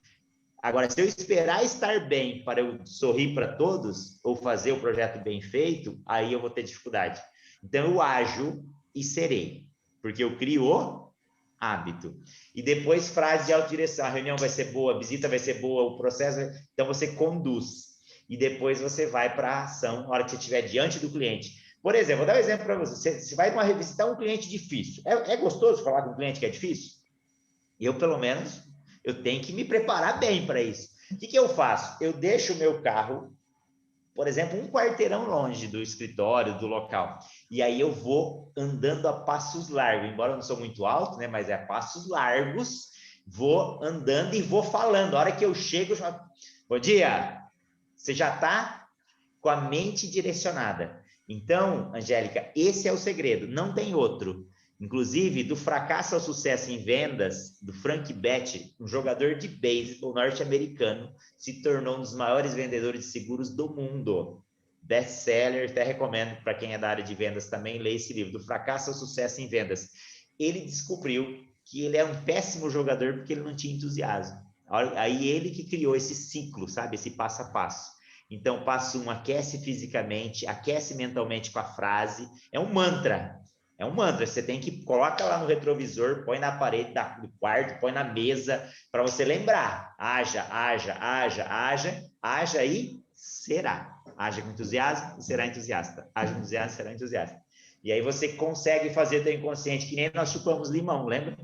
Agora, se eu esperar estar bem para eu sorrir para todos, ou fazer o projeto bem feito, aí eu vou ter dificuldade. Então, eu ajo e serei, porque eu crio o hábito. E depois, frase de autodireção. A reunião vai ser boa, a visita vai ser boa, o processo... Então, você conduz. E depois você vai para a ação, na hora que você estiver diante do cliente. Por exemplo, vou dar um exemplo para você. Você vai visitar um cliente difícil. É gostoso falar com um cliente que é difícil? Eu, pelo menos, eu tenho que me preparar bem para isso. O que eu faço? Eu deixo o meu carro, por exemplo, um quarteirão longe do escritório, do local. E aí eu vou andando a passos largos. Embora eu não sou muito alto, né? Mas é a passos largos. Vou andando e vou falando. A hora que eu chego, eu falo, bom dia! Você já está com a mente direcionada. Então, Angélica, esse é o segredo, não tem outro. Inclusive, do fracasso ao sucesso em vendas, do Frank Betty, um jogador de beisebol norte-americano, se tornou um dos maiores vendedores de seguros do mundo. Best-seller, até recomendo para quem é da área de vendas também, ler esse livro, do fracasso ao sucesso em vendas. Ele descobriu que ele é um péssimo jogador porque ele não tinha entusiasmo. Aí ele que criou esse ciclo, sabe? Esse passo a passo. Então, passo 1, aquece fisicamente, aquece mentalmente com a frase. É um mantra. É um mantra. Você tem que coloca lá no retrovisor, põe na parede do quarto, põe na mesa, para você lembrar. Haja, haja, haja, haja, haja e será. Haja com entusiasmo e será entusiasta. Haja com entusiasmo e será entusiasta. E aí você consegue fazer teu inconsciente, que nem nós chupamos limão, lembra?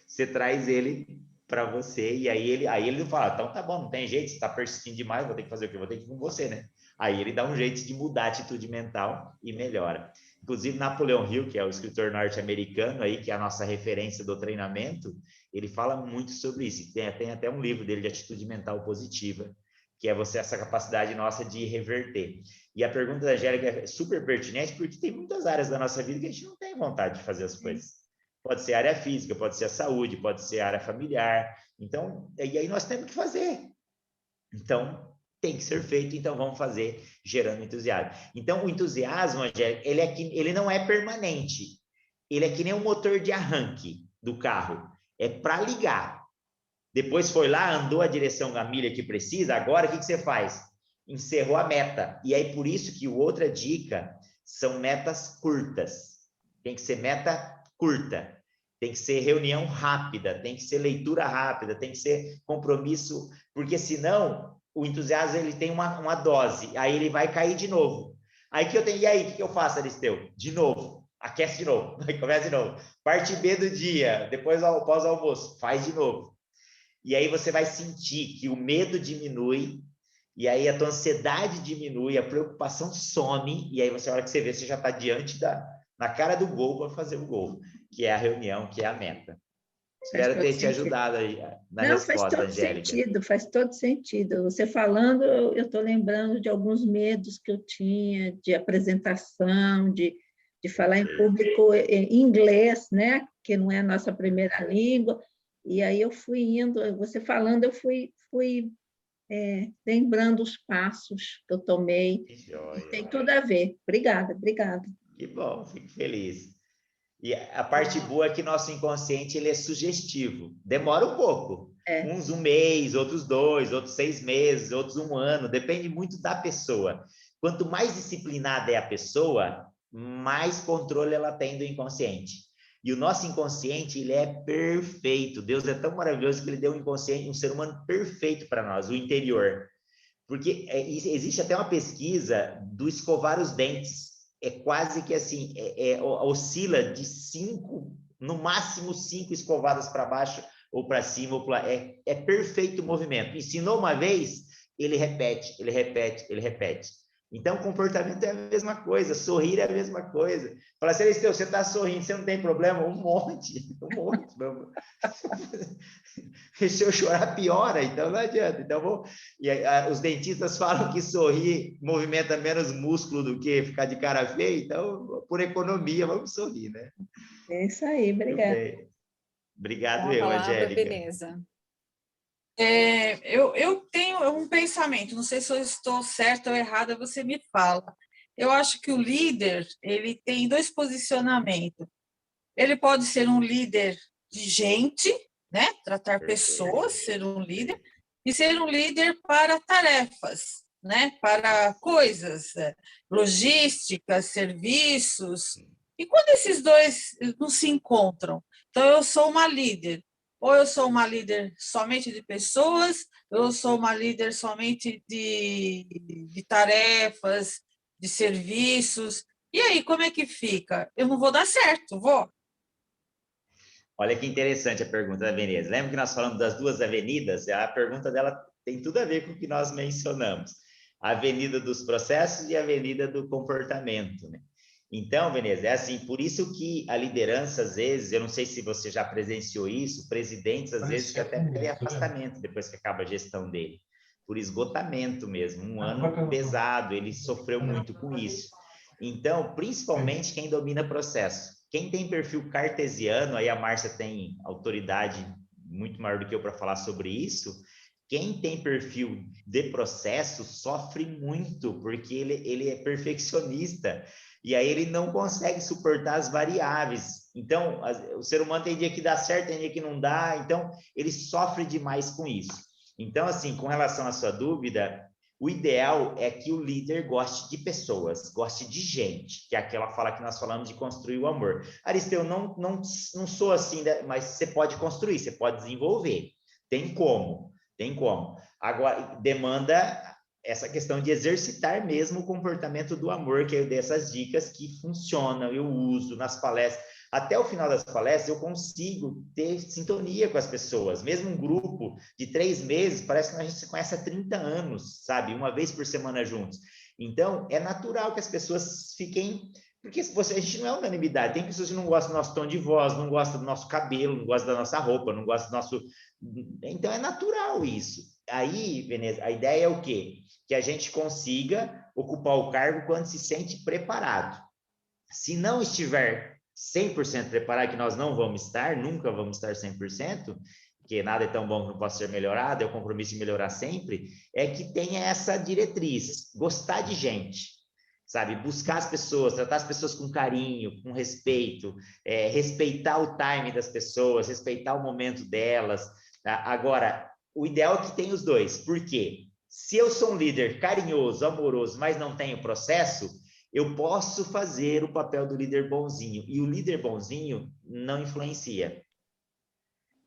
Você traz ele para você, e aí ele não fala, então tá bom, não tem jeito, você tá persistindo demais, vou ter que fazer o quê? Vou ter que ir com você, né? Aí ele dá um jeito de mudar a atitude mental e melhora. Inclusive, Napoleão Hill, que é o escritor norte-americano aí, que é a nossa referência do treinamento, ele fala muito sobre isso. Tem até um livro dele de atitude mental positiva, que é essa capacidade nossa de reverter. E a pergunta da Angélica é super pertinente, porque tem muitas áreas da nossa vida que a gente não tem vontade de fazer as coisas. Pode ser área física, pode ser a saúde, pode ser a área familiar. Então, e aí nós temos que fazer. Então, tem que ser feito, então vamos fazer gerando entusiasmo. Então, o entusiasmo, Angélica, ele não é permanente. Ele é que nem um motor de arranque do carro. É para ligar. Depois foi lá, andou a direção da milha que precisa, agora o que você faz? Encerrou a meta. E aí, por isso que outra dica são metas curtas. Tem que ser meta curta, tem que ser reunião rápida, tem que ser leitura rápida, tem que ser compromisso, porque senão o entusiasmo ele tem uma dose, aí ele vai cair de novo. Aí que eu tenho, e aí, o que eu faço, Aristeu? De novo, aquece de novo, começa de novo. Parte B do dia, depois pós-almoço, faz de novo. E aí você vai sentir que o medo diminui, e aí a tua ansiedade diminui, a preocupação some, e aí a hora que você vê, você já está diante na cara do gol para fazer o gol, que é a reunião, que é a meta. Espero ter te ajudado aí na resposta, Angélica. Faz todo sentido. Você falando, eu estou lembrando de alguns medos que eu tinha, de apresentação, de falar em público em inglês, né? Que não é a nossa primeira língua. E aí eu fui indo, você falando, eu fui lembrando os passos que eu tomei. Tem tudo a ver. Obrigada. Que bom, fico feliz. E a parte boa é que nosso inconsciente ele é sugestivo. Demora um pouco. Uns 1 mês, outros 2, outros 6 meses, outros 1 ano. Depende muito da pessoa. Quanto mais disciplinada é a pessoa, mais controle ela tem do inconsciente. E o nosso inconsciente, ele é perfeito. Deus é tão maravilhoso que ele deu um inconsciente, um ser humano perfeito para nós, o interior. Porque existe até uma pesquisa do escovar os dentes. É quase que assim, oscila de 5, no máximo 5 escovadas para baixo ou para cima. É perfeito o movimento. Ensinou uma vez, ele repete, ele repete, ele repete. Então, comportamento é a mesma coisa, sorrir é a mesma coisa. Fala assim, Aristeu, você está sorrindo, você não tem problema? Um monte. Se eu chorar, piora, então não adianta. Então, os dentistas falam que sorrir movimenta menos músculo do que ficar de cara feia, então, por economia, vamos sorrir, né? É isso aí, obrigada. Obrigado, palavra, Angélica. Veneza. Eu tenho um pensamento, não sei se eu estou certa ou errada, você me fala. Eu acho que o líder, ele tem 2 posicionamentos. Ele pode ser um líder de gente, né? Tratar pessoas, ser um líder, e ser um líder para tarefas, né? Para coisas, logística, serviços. E quando esses 2 não se encontram? Então, eu sou uma líder. Ou eu sou uma líder somente de pessoas, ou eu sou uma líder somente de tarefas, de serviços. E aí, como é que fica? Eu não vou dar certo, vou? Olha que interessante a pergunta da Veneza. Lembra que nós falamos das 2 avenidas? A pergunta dela tem tudo a ver com o que nós mencionamos. A avenida dos processos e a avenida do comportamento, né? Então, Veneza, é assim, por isso que a liderança, às vezes, eu não sei se você já presenciou isso, presidentes, às vezes, que até pedem afastamento depois que acaba a gestão dele, por esgotamento mesmo, um ano pesado, ele sofreu muito com isso. Então, principalmente quem domina processo. Quem tem perfil cartesiano, aí a Márcia tem autoridade muito maior do que eu para falar sobre isso, quem tem perfil de processo sofre muito, porque ele é perfeccionista, e aí ele não consegue suportar as variáveis. Então, o ser humano tem dia que dá certo, tem dia que não dá, então ele sofre demais com isso. Então, assim, com relação à sua dúvida, o ideal é que o líder goste de pessoas, goste de gente, que é aquela fala que nós falamos de construir o amor. Aristeu, não sou assim, mas você pode construir, você pode desenvolver. Tem como. Agora, demanda essa questão de exercitar mesmo o comportamento do amor, que eu dei essas dicas que funcionam, eu uso nas palestras. Até o final das palestras, eu consigo ter sintonia com as pessoas. Mesmo um grupo de 3 meses, parece que a gente se conhece há 30 anos, sabe? Uma vez por semana juntos. Então, é natural que as pessoas fiquem... Porque a gente não é unanimidade. Tem pessoas que não gostam do nosso tom de voz, não gostam do nosso cabelo, não gostam da nossa roupa, não gostam do nosso... Então, é natural isso. Aí, Veneza, a ideia é o quê? Que a gente consiga ocupar o cargo quando se sente preparado. Se não estiver 100% preparado, que nós não vamos estar, nunca vamos estar 100%, porque nada é tão bom que não possa ser melhorado, é o compromisso de melhorar sempre, é que tenha essa diretriz, gostar de gente, sabe? Buscar as pessoas, tratar as pessoas com carinho, com respeito, respeitar o time das pessoas, respeitar o momento delas. Tá? Agora, o ideal é que tenha os 2, por quê? Se eu sou um líder carinhoso, amoroso, mas não tenho processo, eu posso fazer o papel do líder bonzinho, e o líder bonzinho não influencia.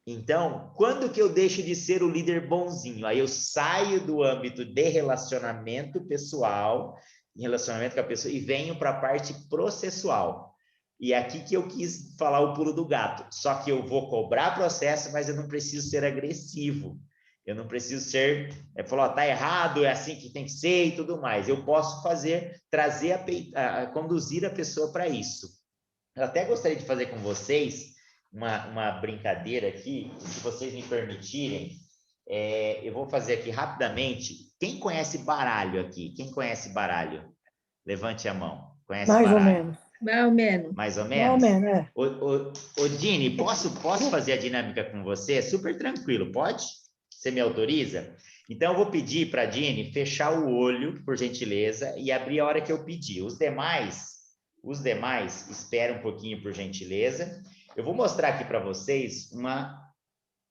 Então, quando que eu deixo de ser o líder bonzinho? Aí eu saio do âmbito de relacionamento pessoal, relacionamento com a pessoa, e venho para a parte processual. E é aqui que eu quis falar o pulo do gato. Só que eu vou cobrar processo, mas eu não preciso ser agressivo. Eu não preciso ser, falar, tá errado, é assim que tem que ser e tudo mais. Eu posso conduzir a pessoa para isso. Eu até gostaria de fazer com vocês uma brincadeira aqui, se vocês me permitirem. Eu vou fazer aqui rapidamente. Quem conhece baralho aqui? Quem conhece baralho? Levante a mão. Conhece Mais baralho? ou menos. Mais ou menos. Mais ou menos? Mais ou menos, é. Ô, Dini, posso fazer a dinâmica com você? É super tranquilo, pode? Você me autoriza? Então, eu vou pedir para a Dini fechar o olho, por gentileza, e abrir a hora que eu pedir. Os demais, Os demais, espera um pouquinho, por gentileza. Eu vou mostrar aqui para vocês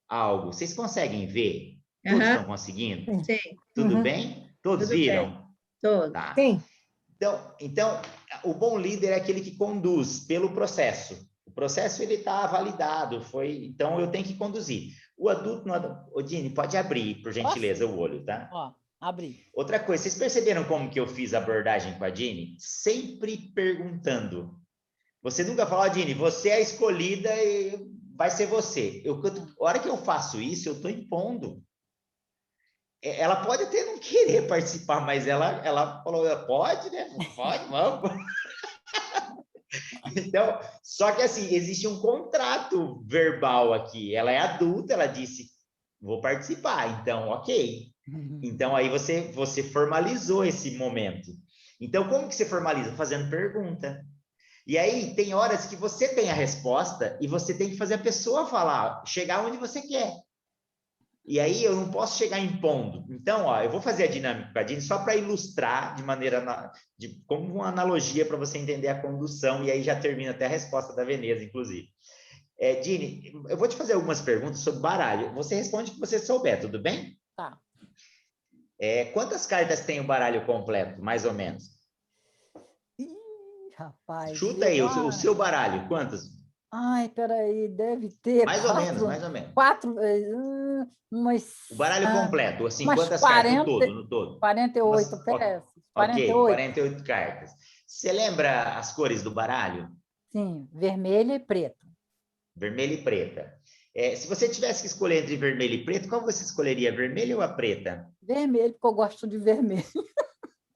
algo. Vocês conseguem ver? Todos estão conseguindo? Sim. Tudo bem? Todos Tudo viram? bem. Todos. Tá. Sim. Então, o bom líder é aquele que conduz pelo processo. O processo ele está validado, então eu tenho que conduzir. O adulto, ô Dini, pode abrir, por gentileza, o olho, tá? Ó, abri. Outra coisa, vocês perceberam como que eu fiz a abordagem com a Dini? Sempre perguntando. Você nunca fala, Dini, você é a escolhida e vai ser você. A hora que eu faço isso, eu estou impondo. Ela pode até não querer participar, mas ela falou, pode, né? Pode, vamos. Então, só que assim, existe um contrato verbal aqui. Ela é adulta, ela disse, vou participar, então, ok. Então, aí você formalizou esse momento. Então, como que você formaliza? Fazendo pergunta. E aí, tem horas que você tem a resposta e você tem que fazer a pessoa falar, chegar onde você quer. E aí, eu não posso chegar impondo. Então, ó, eu vou fazer a dinâmica com a Dini só para ilustrar como uma analogia para você entender a condução, e aí já termina até a resposta da Veneza, inclusive. Dini, eu vou te fazer algumas perguntas sobre baralho. Você responde o que você souber, tudo bem? Tá. Quantas cartas tem o baralho completo, mais ou menos? Ih, rapaz. Chuta aí, o seu baralho, quantas? Ai, peraí, deve ter mais ou menos. 4, umas... O baralho completo, assim, quantas 40, cartas no todo? 48 peças. 48. Ok, 48 cartas. Você lembra as cores do baralho? Sim, vermelho e preto. Vermelho e preta. Se você tivesse que escolher entre vermelho e preto, qual você escolheria, vermelho ou a preta? Vermelho, porque eu gosto de vermelho.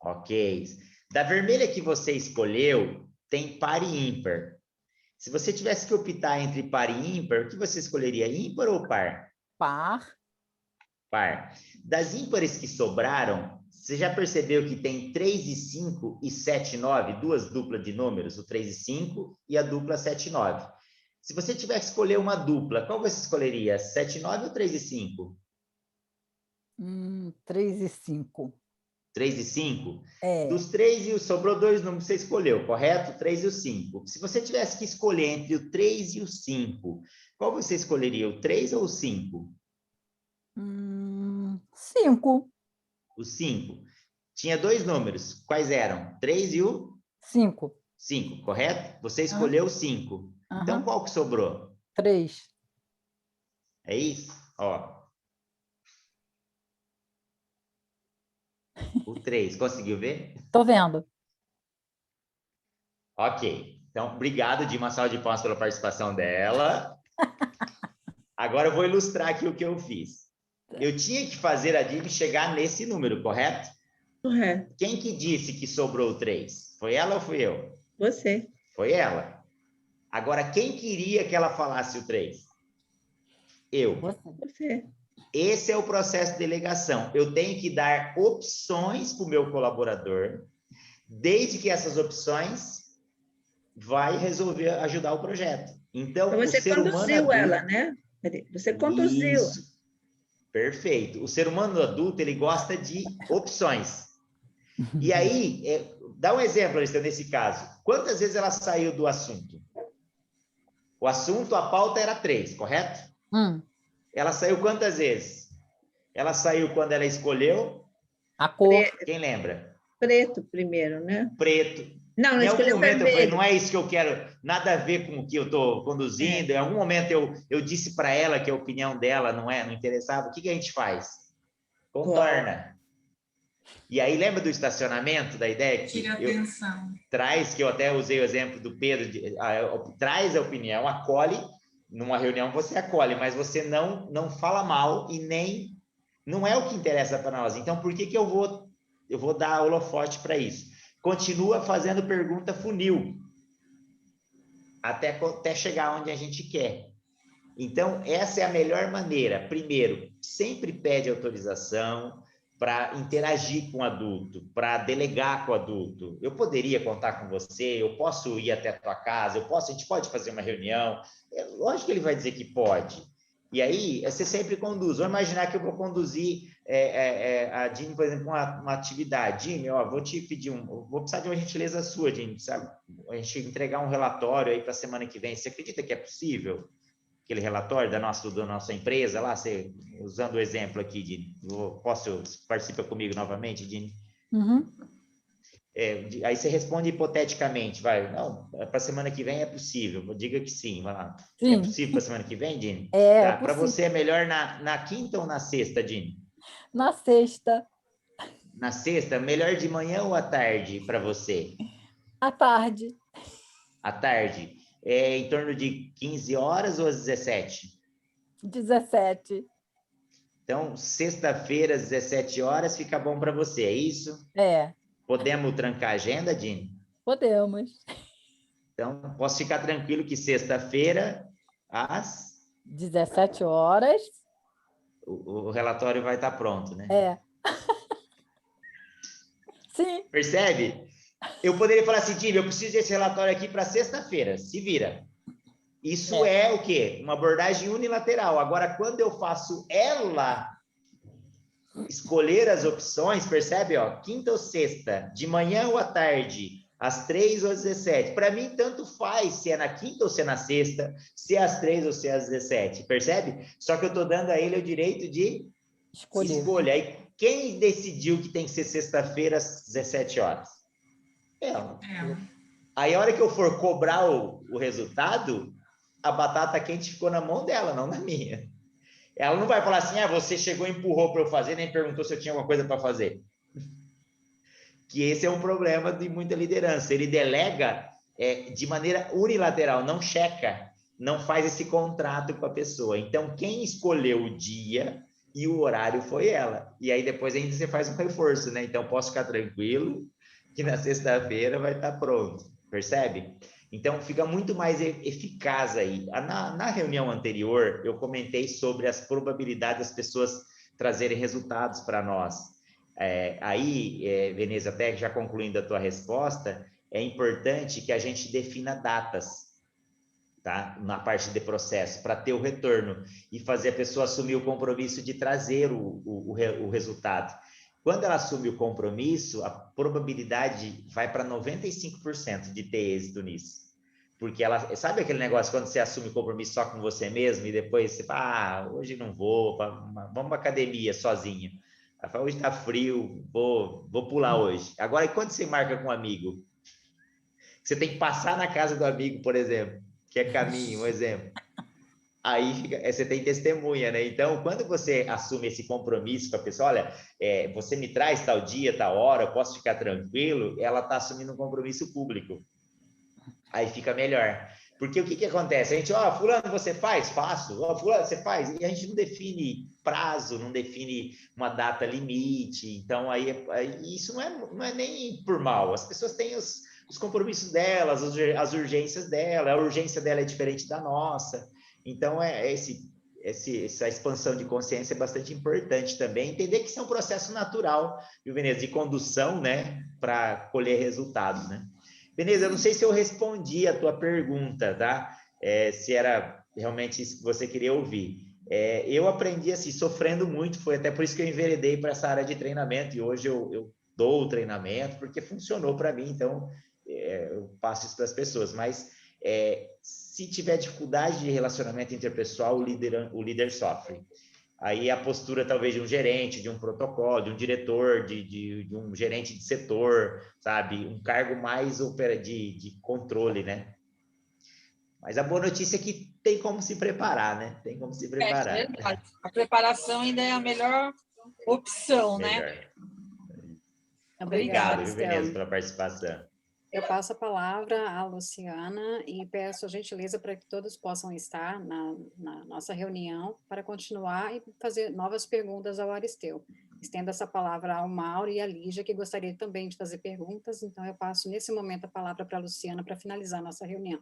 Ok. Da vermelha que você escolheu, tem par e ímpar. Se você tivesse que optar entre par e ímpar, o que você escolheria, ímpar ou par? Par. Par. Das ímpares que sobraram, você já percebeu que tem 3 e 5 e 7 e 9, duas duplas de números, o 3 e 5 e a dupla 7 e 9. Se você tivesse que escolher uma dupla, qual você escolheria, 7 e 9 ou 3 e 5? 3 e 5. 3 e 5? É. Dos 3 sobrou 2 números que você escolheu, correto? 3 e o 5. Se você tivesse que escolher entre o 3 e o 5, qual você escolheria, o 3 ou o 5? 5. O 5. Tinha 2 números, quais eram? 3 e o? 5. 5, correto? Você escolheu o 5. Então, qual que sobrou? 3. É isso? Ó. O 3, conseguiu ver? Tô vendo. Ok. Então, obrigado, Di, uma salva de palmas pela participação dela. Agora eu vou ilustrar aqui o que eu fiz. Eu tinha que fazer a Di chegar nesse número, correto? Correto. Quem que disse que sobrou o 3? Foi ela ou fui eu? Você. Foi ela. Agora, quem queria que ela falasse o 3? Eu. Você. Esse é o processo de delegação. Eu tenho que dar opções para o meu colaborador, desde que essas opções vai resolver, ajudar o projeto. Então, você o ser conduziu humano ela, né? Você conduziu. Isso. Perfeito. O ser humano adulto, ele gosta de opções. E aí, dá um exemplo, Aristeu, nesse caso. Quantas vezes ela saiu do assunto? O assunto, a pauta era 3, correto? Ela saiu quantas vezes? Ela saiu quando ela escolheu? A cor. Quem lembra? Preto primeiro, né? Preto. Não Em algum escolheu momento vermelho. eu falei, não é isso que eu quero, nada a ver com o que eu estou conduzindo. Em algum momento eu disse para ela que a opinião dela não interessava. O que a gente faz? Contorna. E aí, lembra do estacionamento, da ideia? Tira atenção. Traz, que eu até usei o exemplo do Pedro, traz a opinião, acolhe. Numa reunião você acolhe, mas você não fala mal e nem... Não é o que interessa para nós. Então, por que eu vou dar holofote para isso? Continua fazendo pergunta funil, até chegar onde a gente quer. Então, essa é a melhor maneira. Primeiro, sempre pede autorização para interagir com o adulto, para delegar com o adulto. Eu poderia contar com você, eu posso ir até a tua casa, a gente pode fazer uma reunião. Lógico que ele vai dizer que pode. E aí, você sempre conduz. Vamos imaginar que eu vou conduzir a Dini, por exemplo, uma atividade. Dini, ó, vou te pedir vou precisar de uma gentileza sua, Dini, sabe? A gente entregar um relatório aí para a semana que vem. Você acredita que é possível? Aquele relatório da nossa empresa lá, você, usando o exemplo aqui, Dini, participa comigo novamente, Dini? Uhum. Aí você responde hipoteticamente, vai, não, para a semana que vem é possível, diga que sim, vai lá. Sim. É possível para a semana que vem, Dini? É Para possível. você é melhor na quinta ou na sexta, Dini? Na sexta. Na sexta, melhor de manhã ou à tarde para você? À tarde. À tarde. Em torno de 15 horas ou às 17? 17. Então, sexta-feira, às 17 horas, fica bom para você, é isso? É. Podemos trancar a agenda, Dini? Podemos. Então, posso ficar tranquilo que sexta-feira, às 17 horas. O relatório vai estar pronto, né? É. Sim. Percebe? Eu poderia falar assim, Dini, eu preciso desse relatório aqui para sexta-feira, se vira. Isso é o quê? Uma abordagem unilateral. Agora, quando eu faço ela escolher as opções, percebe? Ó, quinta ou sexta, de manhã ou à tarde, às 3 ou às 17. Para mim, tanto faz se é na quinta ou se é na sexta, se é às 3 ou se é às 17, percebe? Só que eu estou dando a ele o direito de escolha. Aí, quem decidiu que tem que ser sexta-feira às 17 horas? Ela. Aí, a hora que eu for cobrar o resultado, a batata quente ficou na mão dela, não na minha. Ela não vai falar assim, você chegou e empurrou para eu fazer, nem perguntou se eu tinha alguma coisa para fazer. Que esse é um problema de muita liderança. Ele delega de maneira unilateral, não checa, não faz esse contrato com a pessoa. Então, quem escolheu o dia e o horário foi ela. E aí, depois ainda você faz um reforço, né? Então, posso ficar tranquilo que na sexta-feira vai estar pronto. Percebe? Então, fica muito mais eficaz aí. Na reunião anterior, eu comentei sobre as probabilidades das pessoas trazerem resultados para nós. Veneza, até já concluindo a tua resposta, é importante que a gente defina datas, tá? Na parte de processo, para ter o retorno e fazer a pessoa assumir o compromisso de trazer o resultado. Quando ela assume o compromisso, a probabilidade vai para 95% de ter êxito nisso. Porque ela, sabe aquele negócio quando você assume o compromisso só com você mesmo e depois você fala, hoje não vou, vamos para academia sozinha. Ela fala, hoje está frio, vou pular hoje. Agora, e quando você marca com um amigo? Você tem que passar na casa do amigo, por exemplo, que é caminho, um exemplo. Aí você tem testemunha, né? Então, quando você assume esse compromisso com a pessoa, olha, você me traz tal dia, tal hora, eu posso ficar tranquilo, ela está assumindo um compromisso público. Aí fica melhor. Porque o que acontece? A gente, fulano, você faz? Faço. Fulano, você faz? E a gente não define prazo, não define uma data limite. Então, aí isso não é nem por mal. As pessoas têm os compromissos delas, as urgências dela. A urgência dela é diferente da nossa. Então, essa expansão de consciência é bastante importante também. Entender que isso é um processo natural, viu, Veneza, de condução, né, para colher resultados, né? Veneza, eu não sei se eu respondi a tua pergunta, tá? Se era realmente isso que você queria ouvir. Eu aprendi assim, sofrendo muito, foi até por isso que eu enveredei para essa área de treinamento, e hoje eu dou o treinamento, porque funcionou para mim, então eu passo isso para as pessoas. Mas se tiver dificuldade de relacionamento interpessoal, o líder sofre. Aí a postura talvez de um gerente, de um protocolo, de um diretor, de um gerente de setor, sabe? Um cargo mais de controle, né? Mas a boa notícia é que tem como se preparar, né? Tem como se preparar. É verdade. A preparação ainda é a melhor opção, né? Obrigado, viu, Veneza, pela participação. Eu passo a palavra à Luciana e peço a gentileza para que todos possam estar na nossa reunião para continuar e fazer novas perguntas ao Aristeu. Estendo essa palavra ao Mauro e à Lígia, que gostaria também de fazer perguntas, então eu passo nesse momento a palavra para a Luciana para finalizar a nossa reunião.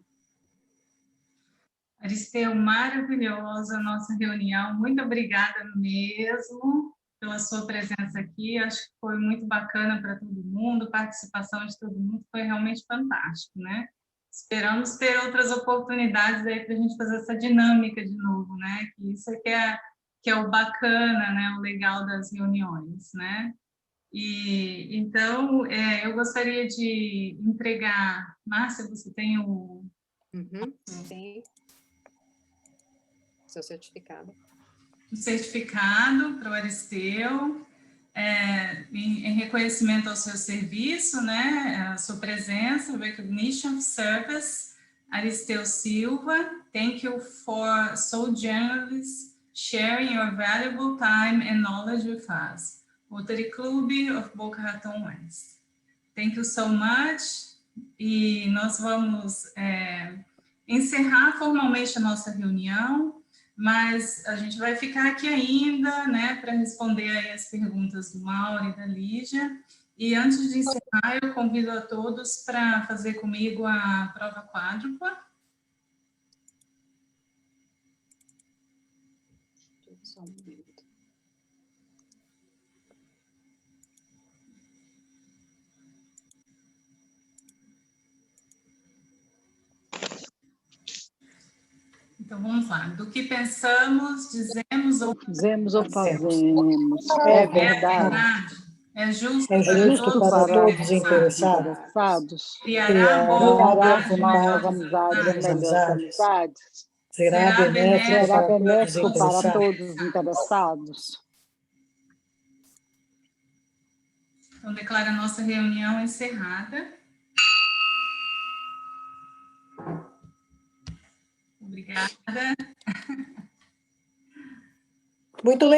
Aristeu, maravilhosa a nossa reunião, muito obrigada mesmo pela sua presença aqui, acho que foi muito bacana para todo mundo, a participação de todo mundo foi realmente fantástico, né? Esperamos ter outras oportunidades aí para a gente fazer essa dinâmica de novo, né? Que isso é que é o bacana, né, o legal das reuniões, né? E então eu gostaria de entregar, Márcia, você tem o Sim. Seu certificado. O certificado para o Aristeu, em reconhecimento ao seu serviço, né, a sua presença, recognition of service, Aristeu Silva, thank you for so generously sharing your valuable time and knowledge with us. Rotary Club of Boca Raton West. Thank you so much. E nós vamos encerrar formalmente a nossa reunião, mas a gente vai ficar aqui ainda, né, para responder aí as perguntas do Mauro e da Lígia. E antes de encerrar, eu convido a todos para fazer comigo a prova quádrupla. Só um momento. Então, vamos lá. Do que pensamos, dizemos ou fazemos. É verdade. É justo para todos interessados. Criará boas amizades, melhores amizades. Será benéfico para todos os interessados. Então, declaro a nossa reunião encerrada. Obrigada. Muito legal.